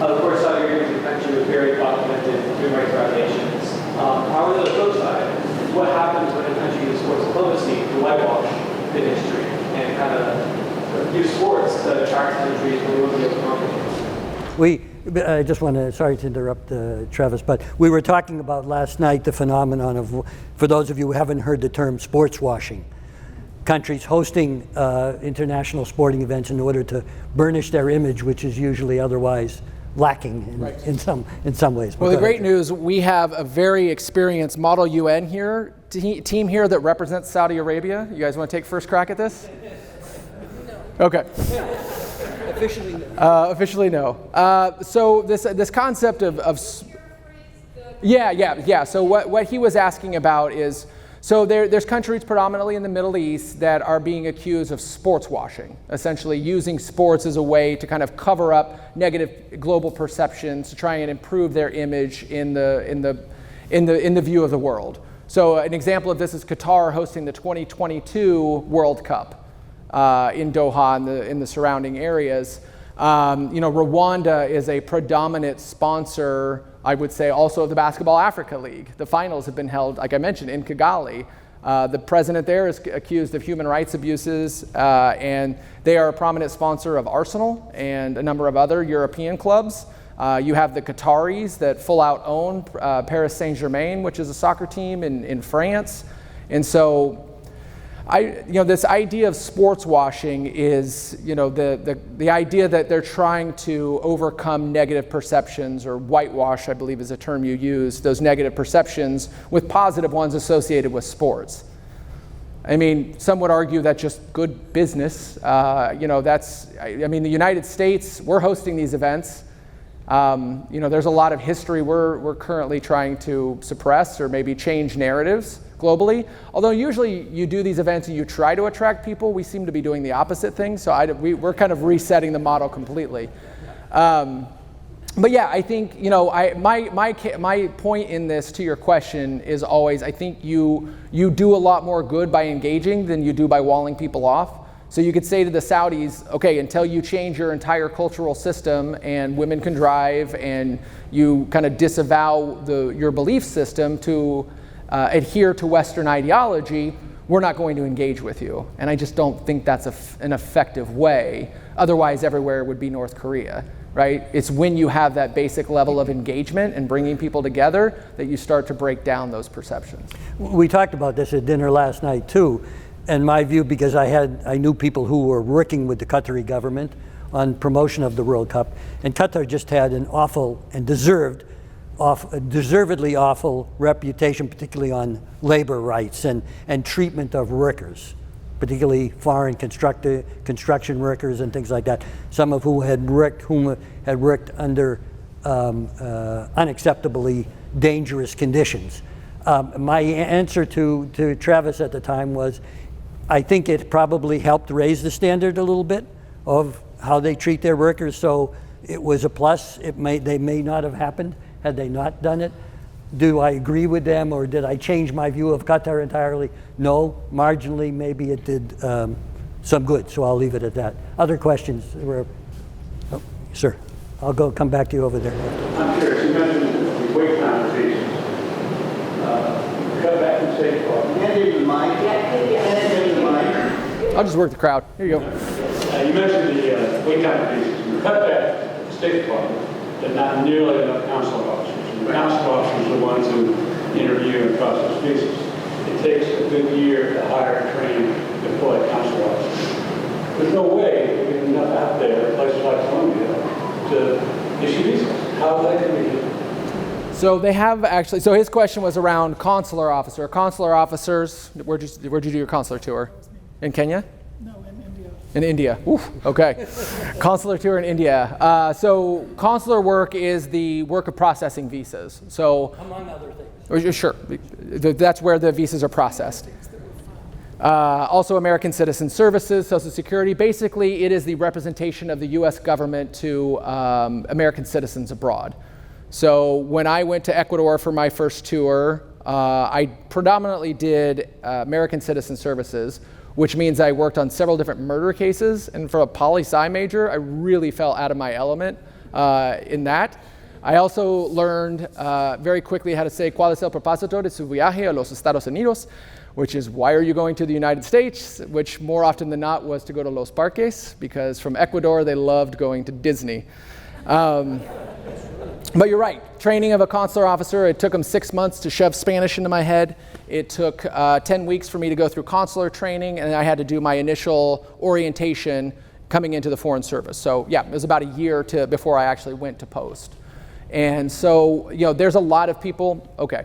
Of course, Saudi Arabia is a country with very documented human rights violations. However, the flip side, what happens when a country uses sports diplomacy to whitewash the history and kind of use sports to attract countries where we won't be able to compete? I just want to, sorry to interrupt Travis, but we were talking about last night the phenomenon of, for those of you who haven't heard the term, sports washing. Countries hosting international sporting events in order to burnish their image, which is usually otherwise lacking in some ways. Well, the great news, we have a very experienced Model UN here, team here that represents Saudi Arabia. You guys want to take first crack at this? Okay. Officially no. Officially no. So this concept of yeah. So what he was asking about is, so there's countries predominantly in the Middle East that are being accused of sports washing, essentially using sports as a way to kind of cover up negative global perceptions to try and improve their image in the view of the world. So an example of this is Qatar hosting the 2022 World Cup. In Doha in the surrounding areas. Rwanda is a predominant sponsor I would say also of the Basketball Africa League. The finals have been held, like I mentioned, in Kigali. The president there is accused of human rights abuses, and they are a prominent sponsor of Arsenal and a number of other European clubs. You have the Qataris that full out own Paris Saint-Germain, which is a soccer team in France. And so this idea of sports washing is, the idea that they're trying to overcome negative perceptions, or whitewash, I believe is a term you use, those negative perceptions with positive ones associated with sports. I mean, some would argue that's just good business. The United States, we're hosting these events. There's a lot of history we're currently trying to suppress or maybe change narratives globally. Although usually you do these events and you try to attract people, we seem to be doing the opposite thing. So we're kind of resetting the model completely. But yeah, I think, my point in this to your question is always, I think you do a lot more good by engaging than you do by walling people off. So you could say to the Saudis, okay, until you change your entire cultural system and women can drive and you kind of disavow your belief system to adhere to Western ideology, we're not going to engage with you. And I just don't think that's an effective way. Otherwise, everywhere would be North Korea, right? It's when you have that basic level of engagement and bringing people together that you start to break down those perceptions. We talked about this at dinner last night too. And my view, because I knew people who were working with the Qatari government on promotion of the World Cup, and Qatar just had an awful and deservedly awful reputation, particularly on labor rights and treatment of workers, particularly foreign construction workers and things like that, some of whom had worked under unacceptably dangerous conditions. My answer to Travis at the time was, I think it probably helped raise the standard a little bit of how they treat their workers, so it was a plus. They may not have happened had they not done it. Do I agree with them, or did I change my view of Qatar entirely? No, marginally, maybe it did some good, so I'll leave it at that. Other questions? Sir, I'll come back to you over there. I'm curious, you mentioned the weight conversations. Cut back and say, I'll just work the crowd. Here you go. you mentioned the weight conversations. You cut back at the State Department, but not nearly enough consular officers. And the consular officers are the ones who interview and process visas. It takes a good year to hire and train and deploy consular officers. There's no way to get enough out there in places like Colombia to issue visas. How is that going to be? So they have actually, so his question was around consular officer. Consular officers, where'd you do your consular tour? In Kenya? No, in India. In India, oof, okay. Consular tour in India. So consular work is the work of processing visas. So, among other things. Sure, that's where the visas are processed. Also American Citizen Services, Social Security. Basically, it is the representation of the US government to American citizens abroad. So when I went to Ecuador for my first tour, I predominantly did American Citizen Services, which means I worked on several different murder cases. And for a poli-sci major, I really fell out of my element in that. I also learned very quickly how to say ¿Cuál es el propósito de su viaje a los Estados Unidos? Which is, why are you going to the United States? Which more often than not was to go to Los Parques, because from Ecuador they loved going to Disney. But you're right, training of a consular officer, it took them 6 months to shove Spanish into my head. It took 10 weeks for me to go through consular training, and I had to do my initial orientation coming into the Foreign Service. So yeah, it was about a year before I actually went to post. And so, there's a lot of people, okay.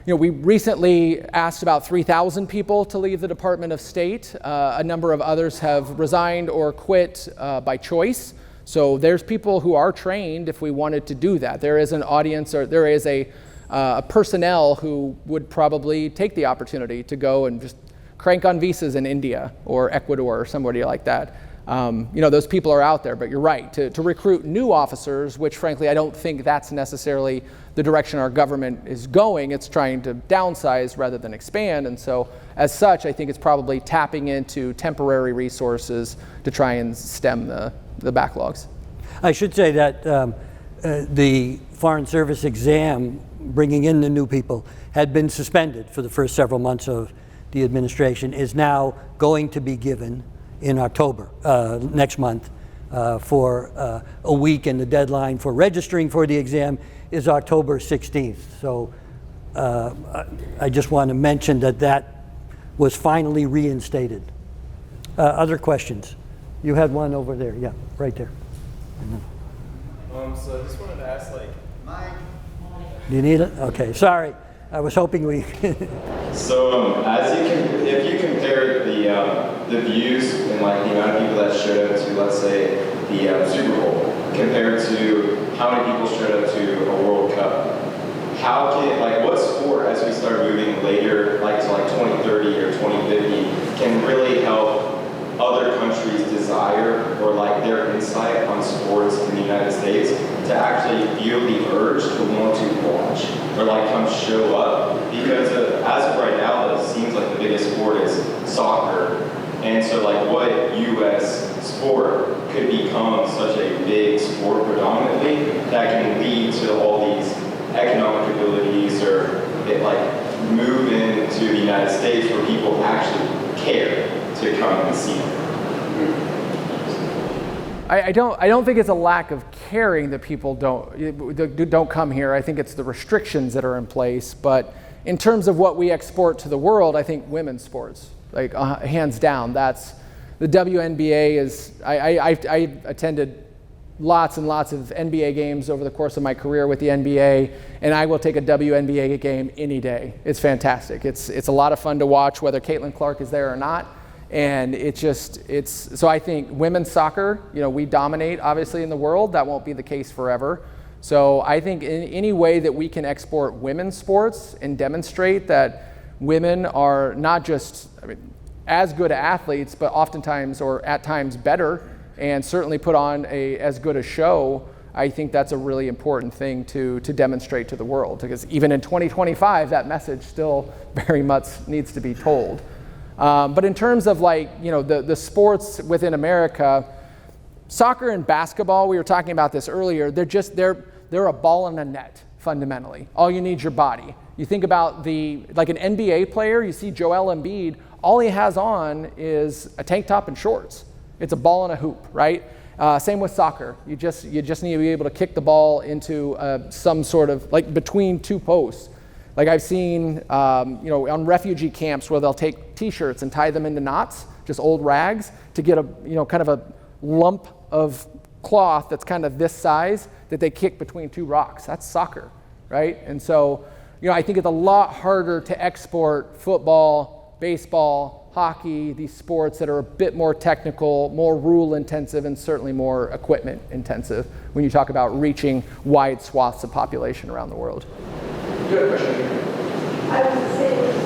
We recently asked about 3,000 people to leave the Department of State. A number of others have resigned or quit by choice. So there's people who are trained if we wanted to do that. There is an audience, or there is a personnel who would probably take the opportunity to go and just crank on visas in India or Ecuador or somebody like that. Those people are out there, but you're right. To recruit new officers, which frankly I don't think that's necessarily the direction our government is going. It's trying to downsize rather than expand. And so as such, I think it's probably tapping into temporary resources to try and stem the backlogs. I should say that the Foreign Service exam, bringing in the new people, had been suspended for the first several months of the administration, is now going to be given in October, next month, for a week, and the deadline for registering for the exam is October 16th. So I just want to mention that that was finally reinstated. Other questions? You had one over there, yeah, right there. So I just wanted to ask, like, Do you need it? Okay, sorry. I was hoping we. so if you compare the views and like the amount of people that showed up to, let's say, the Super Bowl compared to how many people showed up to a World Cup, how can, like, what sport, as we start moving later, like to like 2030 or 2050, can really help other countries' desire or like their insight on sports in the United States to actually feel the urge to want to watch or like come show up? Because as of right now, it seems like the biggest sport is soccer. And so like what U.S. sport could become such a big sport predominantly that can lead to all these economic abilities or it like move into the United States where people actually care to come and see them? I don't think it's a lack of caring that people don't come here. I think it's the restrictions that are in place. But in terms of what we export to the world, I think women's sports, like hands down, that's the WNBA is. I attended lots and lots of NBA games over the course of my career with the NBA, and I will take a WNBA game any day. It's fantastic. It's a lot of fun to watch, whether Caitlin Clark is there or not. And so I think women's soccer, we dominate obviously in the world. That won't be the case forever. So I think in any way that we can export women's sports and demonstrate that women are not just as good athletes, but oftentimes or at times better, and certainly put on as good a show, I think that's a really important thing to demonstrate to the world. Because even in 2025, that message still very much needs to be told. But in terms of the sports within America, soccer and basketball, we were talking about this earlier, they're a ball in a net, fundamentally. All you need is your body. You think about like an NBA player, you see Joel Embiid, all he has on is a tank top and shorts. It's a ball and a hoop, right? Same with soccer. You just need to be able to kick the ball into some sort of, like between two posts. Like I've seen, on refugee camps where they'll take T-shirts and tie them into knots, just old rags, to get kind of a lump of cloth that's kind of this size that they kick between two rocks. That's soccer, right? And so, I think it's a lot harder to export football, baseball, hockey, these sports that are a bit more technical, more rule intensive, and certainly more equipment intensive when you talk about reaching wide swaths of population around the world. You have a question? I was saying,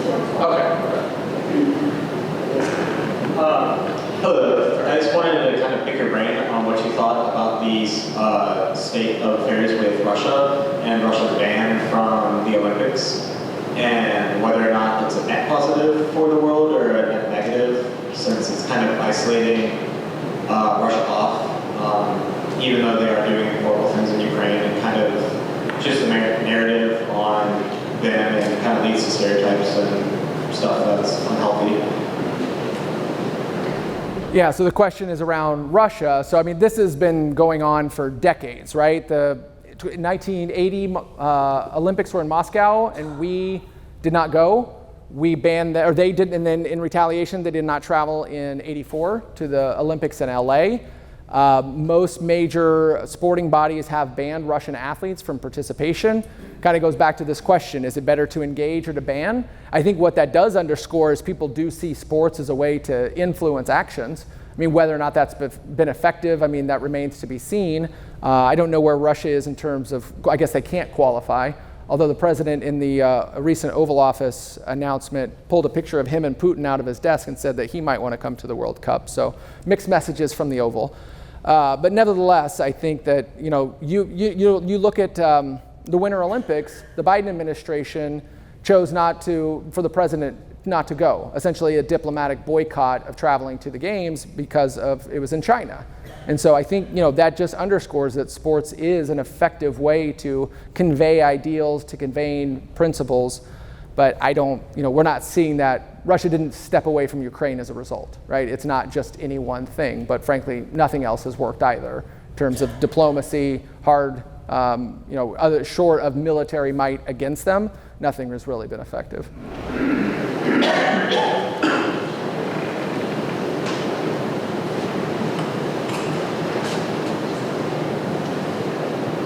Hello. I just wanted to kind of pick your brain on what you thought about these state of affairs with Russia and Russia's ban from the Olympics, and whether or not it's a net positive for the world or a net negative, since it's kind of isolating Russia off, even though they are doing horrible things in Ukraine, and kind of just the narrative on them, and kind of leads to stereotypes and stuff that's unhealthy. Yeah, so the question is around Russia. So, this has been going on for decades, right? The 1980 Olympics were in Moscow, and we did not go. We banned that, or they did, and then in retaliation, they did not travel in '84 to the Olympics in LA. Most major sporting bodies have banned Russian athletes from participation. Kind of goes back to this question, is it better to engage or to ban? I think what that does underscore is people do see sports as a way to influence actions. Whether or not that's been effective, that remains to be seen. I don't know where Russia is in terms of, I guess they can't qualify, although the president in the recent Oval Office announcement pulled a picture of him and Putin out of his desk and said that he might want to come to the World Cup. So mixed messages from the Oval. But nevertheless, I think that, you look at the Winter Olympics, the Biden administration chose for the president not to go, essentially a diplomatic boycott of traveling to the games because it was in China. And so I think that just underscores that sports is an effective way to convey ideals, to convey principles. But we're not seeing that. Russia didn't step away from Ukraine as a result, right? It's not just any one thing, but frankly, nothing else has worked either in terms of diplomacy, hard, other short of military might against them. Nothing has really been effective.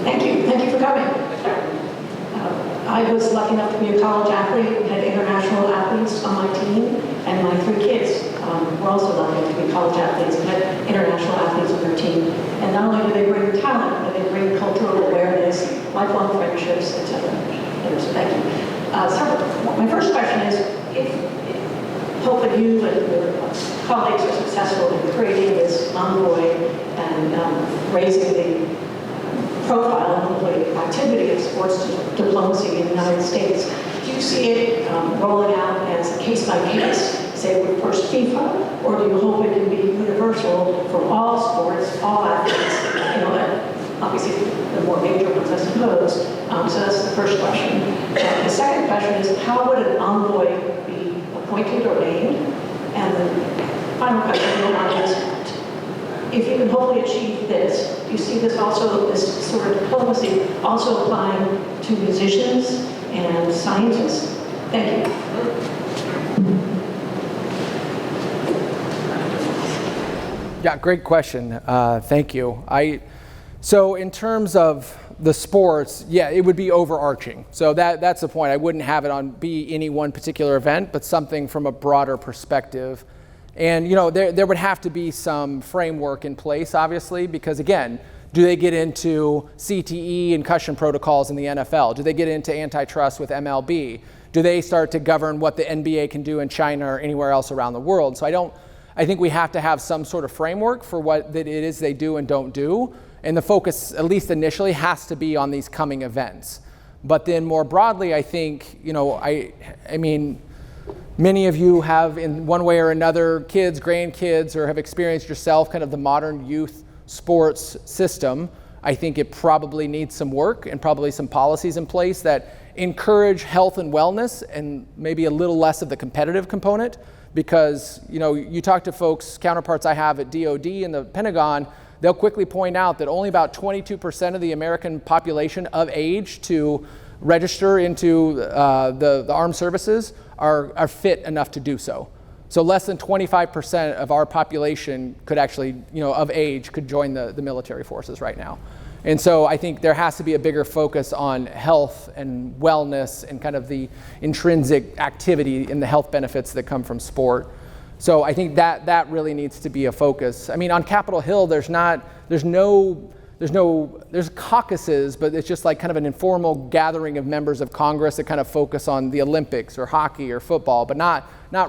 Thank you for coming. I was lucky enough to be a college athlete. We had international athletes on my team, and my 3 kids were also lucky enough to be college athletes and had international athletes on their team. And not only do they bring talent, but they bring cultural awareness, lifelong friendships, etc. So thank you. My first question is, if hopefully you and your colleagues are successful in creating this envoy and raising the profile and the activity of sports diplomacy in the United States, do you see it rolling out as a case-by-case, say with first FIFA, or do you hope it can be universal for all sports, all athletes, obviously the more major ones, I suppose. So that's the first question. The second question is, how would an envoy be appointed or named? And the final question is, if you can hopefully achieve this, do you see this sort of diplomacy also applying to musicians and scientists? Thank you. Yeah, great question. Thank you. So in terms of the sports, yeah, it would be overarching. So that's the point. I wouldn't have it be any one particular event, but something from a broader perspective. And there would have to be some framework in place, obviously, because again, do they get into CTE and concussion protocols in the NFL? Do they get into antitrust with MLB? Do they start to govern what the NBA can do in China or anywhere else around the world? So I think we have to have some sort of framework for what it is they do and don't do. And the focus, at least initially, has to be on these coming events. But then more broadly, I think, I mean, many of you have, in one way or another, kids, grandkids, or have experienced yourself kind of the modern youth sports system. I think it probably needs some work and probably some policies in place that encourage health and wellness and maybe a little less of the competitive component. Because, you talk to folks, counterparts I have at DOD and the Pentagon, they'll quickly point out that only about 22% of the American population of age to register into the armed services are fit enough to do so. So less than 25% of our population could actually, of age, could join the military forces right now. And so I think there has to be a bigger focus on health and wellness and kind of the intrinsic activity and the health benefits that come from sport. So I think that really needs to be a focus. I mean, on Capitol Hill, there's caucuses, but it's just like kind of an informal gathering of members of Congress that kind of focus on the Olympics or hockey or football, but not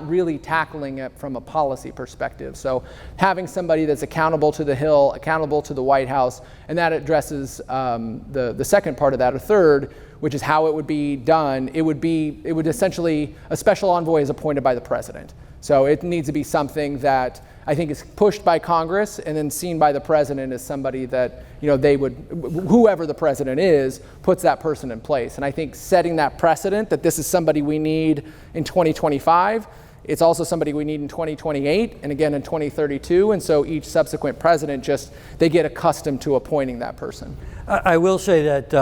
really tackling it from a policy perspective. So having somebody that's accountable to the Hill, accountable to the White House, and that addresses the second part of that, or third, which is how it would be done. It would essentially, a special envoy is appointed by the president. So it needs to be something that I think is pushed by Congress and then seen by the president as somebody that, whoever the president is, puts that person in place. And I think setting that precedent that this is somebody we need in 2025, it's also somebody we need in 2028 and again in 2032. And so each subsequent president they get accustomed to appointing that person. I will say that,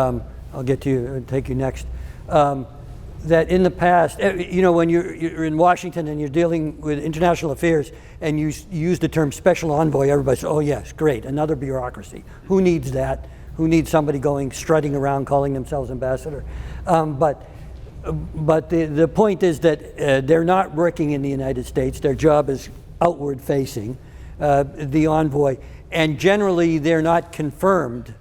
I'll get to you and take you next. That in the past, when you're in Washington and you're dealing with international affairs and you use the term special envoy, everybody says, oh yes, great, another bureaucracy. Who needs that? Who needs somebody strutting around calling themselves ambassador? But the point is that they're not working in the United States. Their job is outward facing, the envoy. And generally they're not confirmed.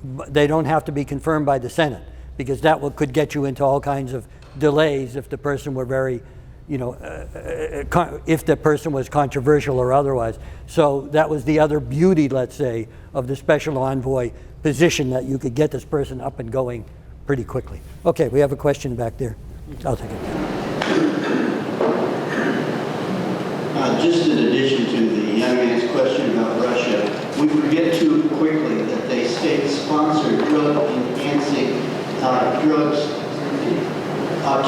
They don't have to be confirmed by the Senate, because that could get you into all kinds of delays if the person were very, if the person was controversial or otherwise. So that was the other beauty, let's say, of the special envoy position, that you could get this person up and going pretty quickly. Okay, we have a question back there. I'll take it. Just in addition to the young man's question about Russia, we forget too quickly that they state-sponsored drug-enhancing drugs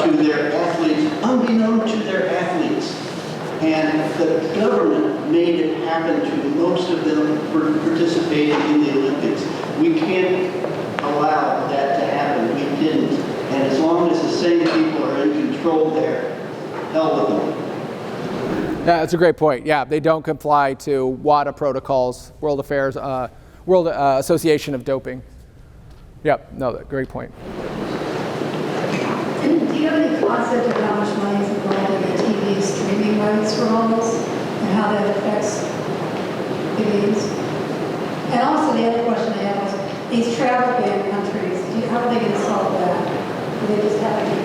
to their athletes, unbeknown to their athletes. And the government made it happen to most of them for participating in the Olympics. We can't allow that to happen. We didn't. And as long as the same people are in control there, hell with them. Yeah, that's a great point. Yeah, they don't comply to WADA protocols, World Association of Doping. Yep, no, great point. And do you have any concept of how much money is involved in the TV streaming rights for all this and how that affects the games? And also the other question I have was these travel ban countries, how are they going to solve that? Do they just have to get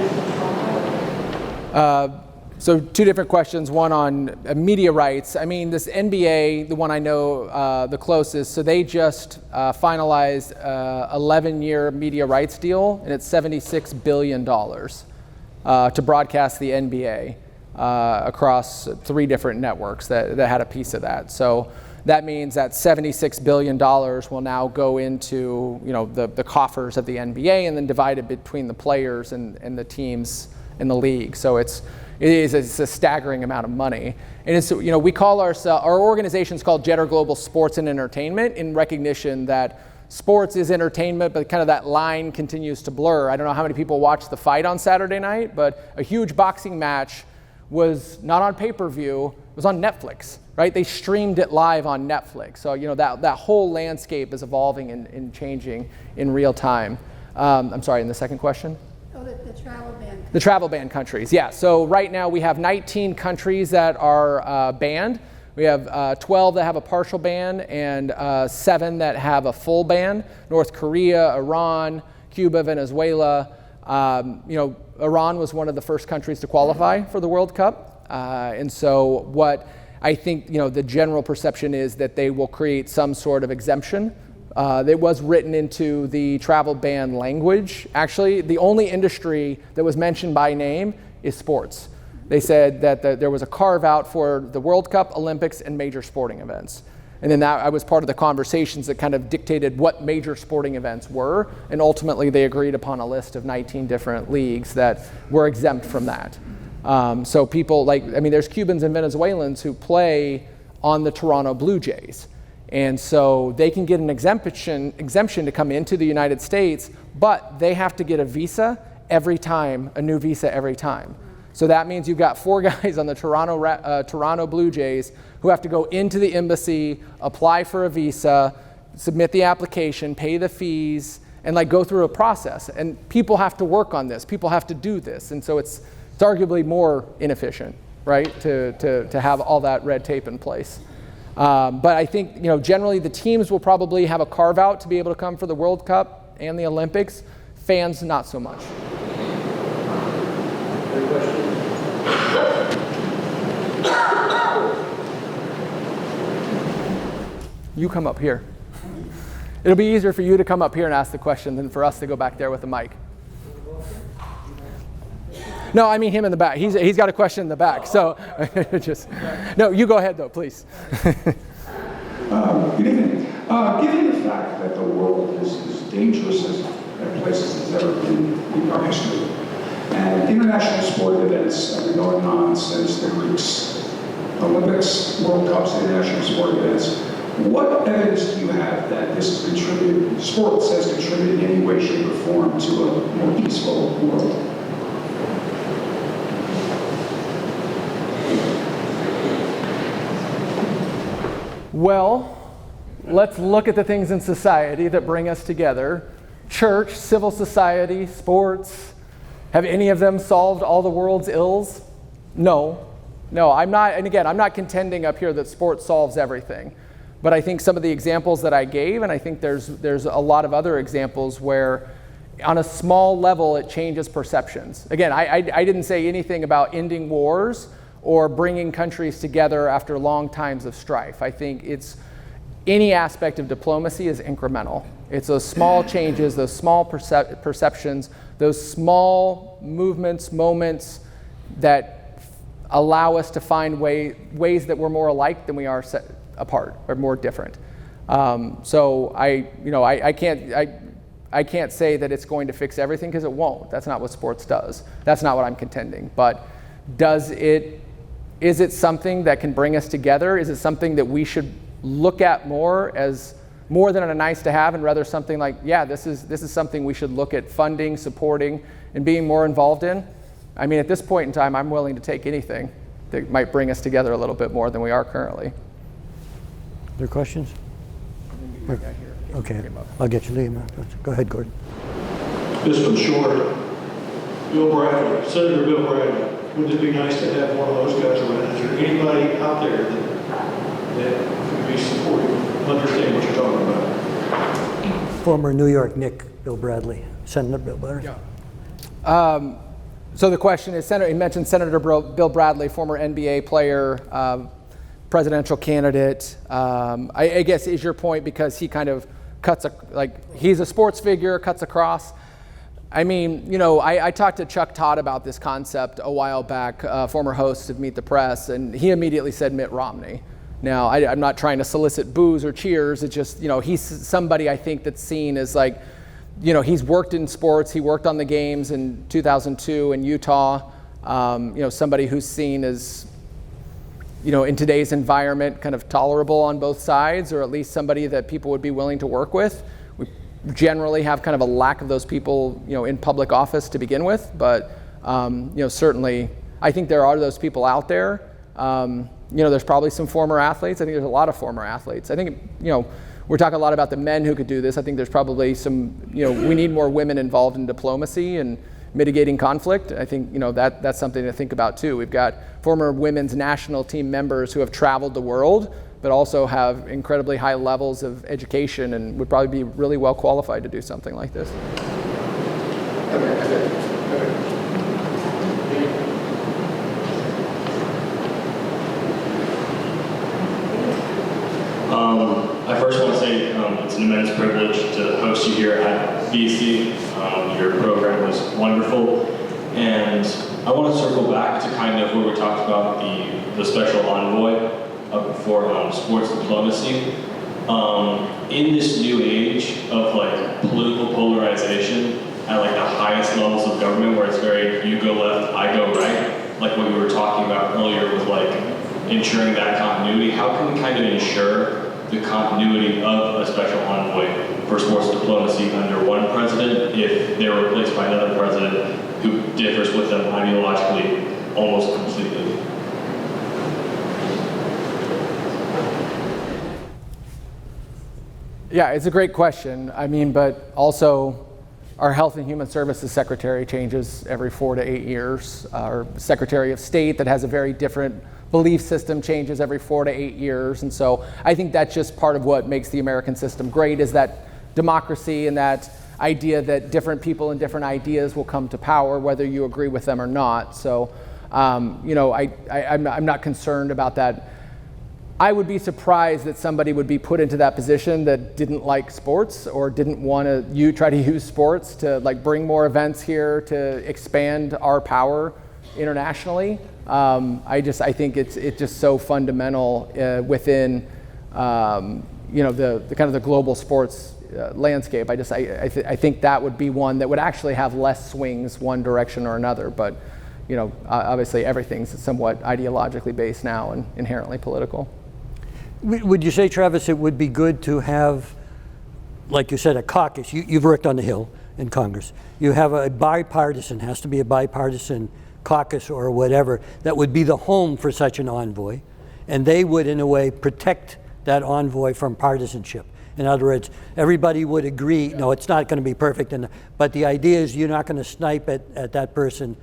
control? So two different questions, one on media rights. I mean, this NBA, the one I know the closest, so they just finalized 11-year media rights deal, and it's $76 billion to broadcast the NBA across 3 different networks that had a piece of that. So that means that $76 billion will now go into, you know, the coffers of the NBA and then divided between the players and the teams in the league. So it's a staggering amount of money. And it's, you know, we call our organization's called JETR Global Sports and Entertainment in recognition that sports is entertainment, but kind of that line continues to blur. I don't know how many people watched the fight on Saturday night, but a huge boxing match was not on pay-per-view, it was on Netflix, right? They streamed it live on Netflix. So, you know, that whole landscape is evolving and changing in real time. I'm sorry, and the second question? Oh, the travel ban. The travel ban countries, yeah. So right now we have 19 countries that are banned. We have 12 that have a partial ban and 7 that have a full ban. North Korea, Iran, Cuba, Venezuela. You know, Iran was one of the first countries to qualify for the World Cup. And so what I think, you know, the general perception is that they will create some sort of exemption. It was written into the travel ban language. Actually, the only industry that was mentioned by name is sports. They said that there was a carve out for the World Cup, Olympics, and major sporting events. And then I was part of the conversations that kind of dictated what major sporting events were. And ultimately, they agreed upon a list of 19 different leagues that were exempt from that. So people like, I mean, there's Cubans and Venezuelans who play on the Toronto Blue Jays. And so they can get an exemption to come into the United States, but they have to get a visa every time, a new visa every time. So that means you've got 4 guys on the Toronto Blue Jays who have to go into the embassy, apply for a visa, submit the application, pay the fees, and like go through a process. And people have to work on this. People have to do this. And so it's arguably more inefficient, right, to have all that red tape in place. But I think, you know, generally the teams will probably have a carve out to be able to come for the World Cup and the Olympics. Fans, not so much. Any questions? You come up here. It'll be easier for you to come up here and ask the question than for us to go back there with the mic. No, I mean him in the back. He's got a question in the back. So no, you go ahead though, please. Good evening. Given the fact that the world is as dangerous as places as ever been in our history, and international sport events have been going on since the Greeks, Olympics, World Cups, international sport events, what evidence do you have that this has contributed, sports has contributed in any way, shape, or form to a more peaceful world? Well, let's look at the things in society that bring us together. Church, civil society, sports. Have any of them solved all the world's ills? No, I'm not, and again, I'm not contending up here that sports solves everything. But I think some of the examples that I gave, and I think there's a lot of other examples where on a small level it changes perceptions. Again, I didn't say anything about ending wars or bringing countries together after long times of strife. I think it's any aspect of diplomacy is incremental. It's those small changes, those small perceptions, those small movements, moments that allow us to find ways that we're more alike than we are apart or more different. So I can't say that it's going to fix everything, because it won't. That's not what sports does. That's not what I'm contending. But is it something that can bring us together? Is it something that we should look at more as more than a nice to have, and rather something like, yeah, this is something we should look at funding, supporting, and being more involved in? I mean, at this point in time, I'm willing to take anything that might bring us together a little bit more than we are currently. Other questions? Okay, I'll get you, Liam. Go ahead, Gordon. This one's short. Bill Bradley, Senator Bill Bradley. Wouldn't it be nice to have one of those guys around? Is there anybody out there that could be supportive, understand what you're talking about? Former New York Knick, Bill Bradley. Senator Bill Bradley. Yeah. So the question is, he mentioned Senator Bill Bradley, former NBA player, presidential candidate. I guess is your point because he kind of he's a sports figure, cuts across. I mean, I talked to Chuck Todd about this concept a while back, former host of Meet the Press, and he immediately said Mitt Romney. Now, I'm not trying to solicit boos or cheers. It's just, he's somebody I think that's seen as like, he's worked in sports. He worked on the games in 2002 in Utah. Somebody who's seen as, in today's environment, kind of tolerable on both sides, or at least somebody that people would be willing to work with. We generally have kind of a lack of those people, in public office to begin with. But, certainly, I think there are those people out there. There's probably some former athletes. I think there's a lot of former athletes. I think, we're talking a lot about the men who could do this. I think there's probably some, we need more women involved in diplomacy and mitigating conflict. I think, that's something to think about too. We've got former women's national team members who have traveled the world, but also have incredibly high levels of education and would probably be really well qualified to do something like this. I first want to say it's an immense privilege to host you here at BC. Your program was wonderful, and I want to circle back to kind of where we talked about the special envoy for sports diplomacy. In this new age of political polarization at the highest levels of government, where it's very you go left, I go right, like what we were talking about earlier with ensuring that continuity. How can we kind of ensure the continuity of a special envoy for sports diplomacy under one president if they're replaced by another president who differs with them ideologically almost completely? Yeah, it's a great question. I mean, but also our Health and Human Services Secretary changes every 4 to 8 years. Our Secretary of State that has a very different belief system changes every 4 to 8 years. And so I think that's just part of what makes the American system great, is that democracy and that idea that different people and different ideas will come to power, whether you agree with them or not. So, I'm not concerned about that. I would be surprised that somebody would be put into that position that didn't like sports or didn't want to try to use sports to bring more events here to expand our power internationally. I think it's just so fundamental within the kind of the global sports landscape. I think that would be one that would actually have less swings one direction or another. But obviously everything's somewhat ideologically based now and inherently political. Would you say, Travis, it would be good to have, like you said, a caucus? You've worked on the Hill in Congress. You have a bipartisan, has to be a bipartisan caucus or whatever, that would be the home for such an envoy, and they would, in a way, protect that envoy from partisanship. In other words, everybody would agree, no, it's not going to be perfect, but the idea is you're not going to snipe at that person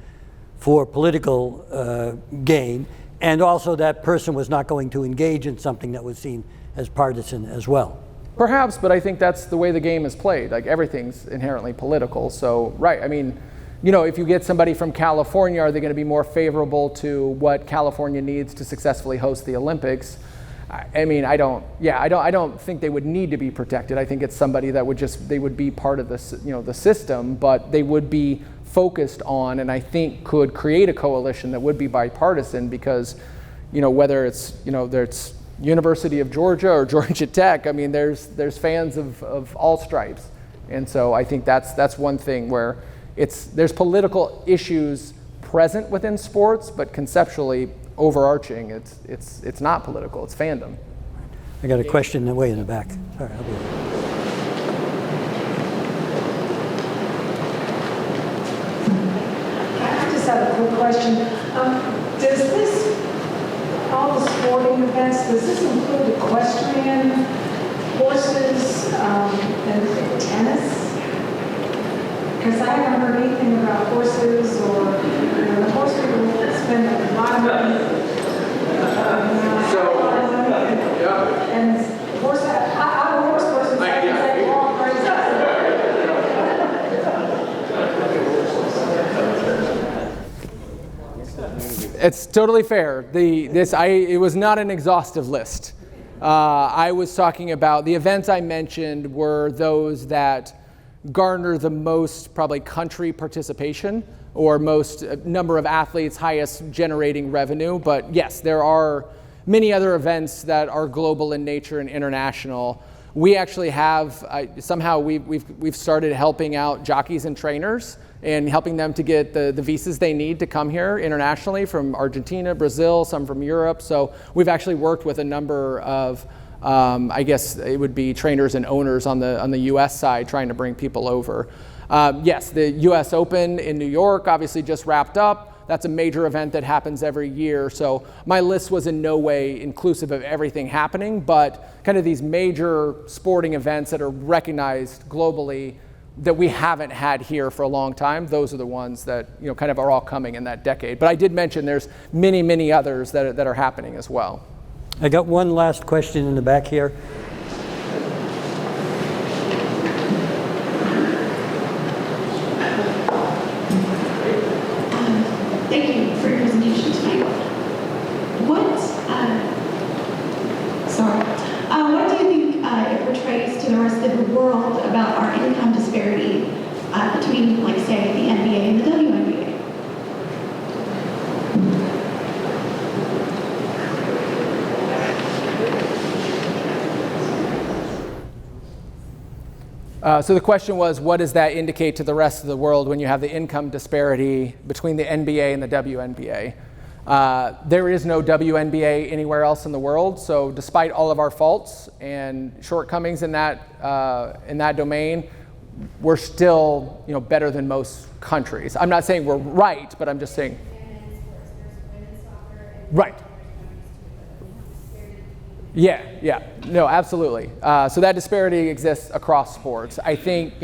for political gain, and also that person was not going to engage in something that was seen as partisan as well. Perhaps, but I think that's the way the game is played. Everything's inherently political. So, right, I mean, if you get somebody from California, are they going to be more favorable to what California needs to successfully host the Olympics? I mean, I don't think they would need to be protected. I think it's somebody that they would be part of the system, but they would be focused on, and I think could create a coalition that would be bipartisan, because, whether it's, there's University of Georgia or Georgia Tech, I mean, there's fans of all stripes. And so I think that's one thing where there's political issues present within sports, but conceptually overarching, it's not political, it's fandom. I got a question way in the back. Sorry, I'll be right. I just have a quick question. All the sporting events, does this include equestrian, horses, and tennis? Because I haven't heard anything about horses or, the horse people spend a lot of money. And horse, I'm a horse person, so I can say all It's totally fair. It was not an exhaustive list. I was talking about the events I mentioned were those that garner the most probably country participation or most number of athletes, highest generating revenue. But yes, there are many other events that are global in nature and international. We actually have we've started helping out jockeys and trainers and helping them to get the visas they need to come here internationally from Argentina, Brazil, some from Europe. So we've actually worked with a number of, I guess it would be trainers and owners on the US side trying to bring people over. Yes, the US Open in New York obviously just wrapped up. That's a major event that happens every year. So my list was in no way inclusive of everything happening, but kind of these major sporting events that are recognized globally that we haven't had here for a long time, those are the ones that kind of are all coming in that decade. But I did mention there's many, many others that are happening as well. I got one last question in the back here. Thank you for your presentation tonight. What do you think it portrays to the rest of the world about our income disparity between, like, say, the NBA and the WNBA? So the question was, what does that indicate to the rest of the world when you have the income disparity between the NBA and the WNBA? There is no WNBA anywhere else in the world, so despite all of our faults and shortcomings in that domain, we're still better than most countries. I'm not saying we're right, but I'm just saying. Right. Yeah, no, absolutely. So that disparity exists across sports. I think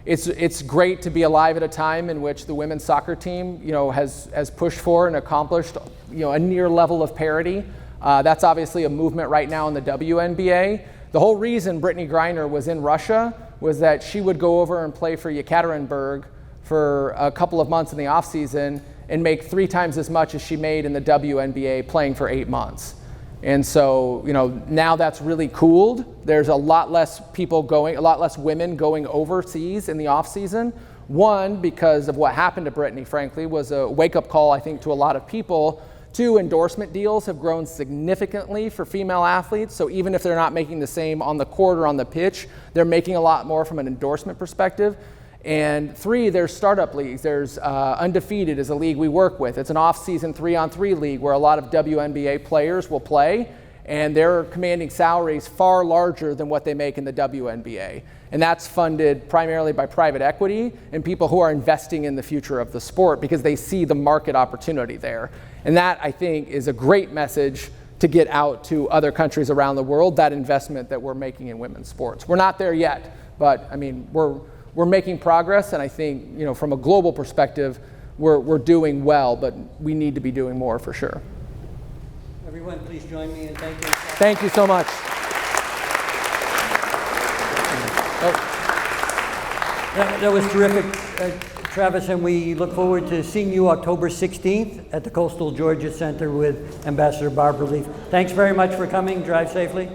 it's great to be alive at a time in which the women's soccer team has pushed for and accomplished a near level of parity. That's obviously a movement right now in the WNBA. The whole reason Brittany Griner was in Russia was that she would go over and play for Yekaterinburg for a couple of months in the off season and make 3 times as much as she made in the WNBA playing for 8 months. And so, now that's really cooled. There's a lot less women going overseas in the off season. One, because of what happened to Brittany, frankly, was a wake-up call, I think, to a lot of people. 2, endorsement deals have grown significantly for female athletes. So even if they're not making the same on the court or on the pitch, they're making a lot more from an endorsement perspective. And 3, there's startup leagues. There's Undefeated is a league we work with. It's an off-season 3-on-3 league where a lot of WNBA players will play, and they're commanding salaries far larger than what they make in the WNBA. And that's funded primarily by private equity and people who are investing in the future of the sport because they see the market opportunity there. And that, I think, is a great message to get out to other countries around the world, that investment that we're making in women's sports. We're not there yet, but I mean, we're making progress, and I think, from a global perspective, we're doing well, but we need to be doing more for sure. Everyone, please join me in thanking. Thank you so much. That was terrific, Travis, and we look forward to seeing you October 16th at the Coastal Georgia Center with Ambassador Barbara Leaf. Thanks very much for coming. Drive safely.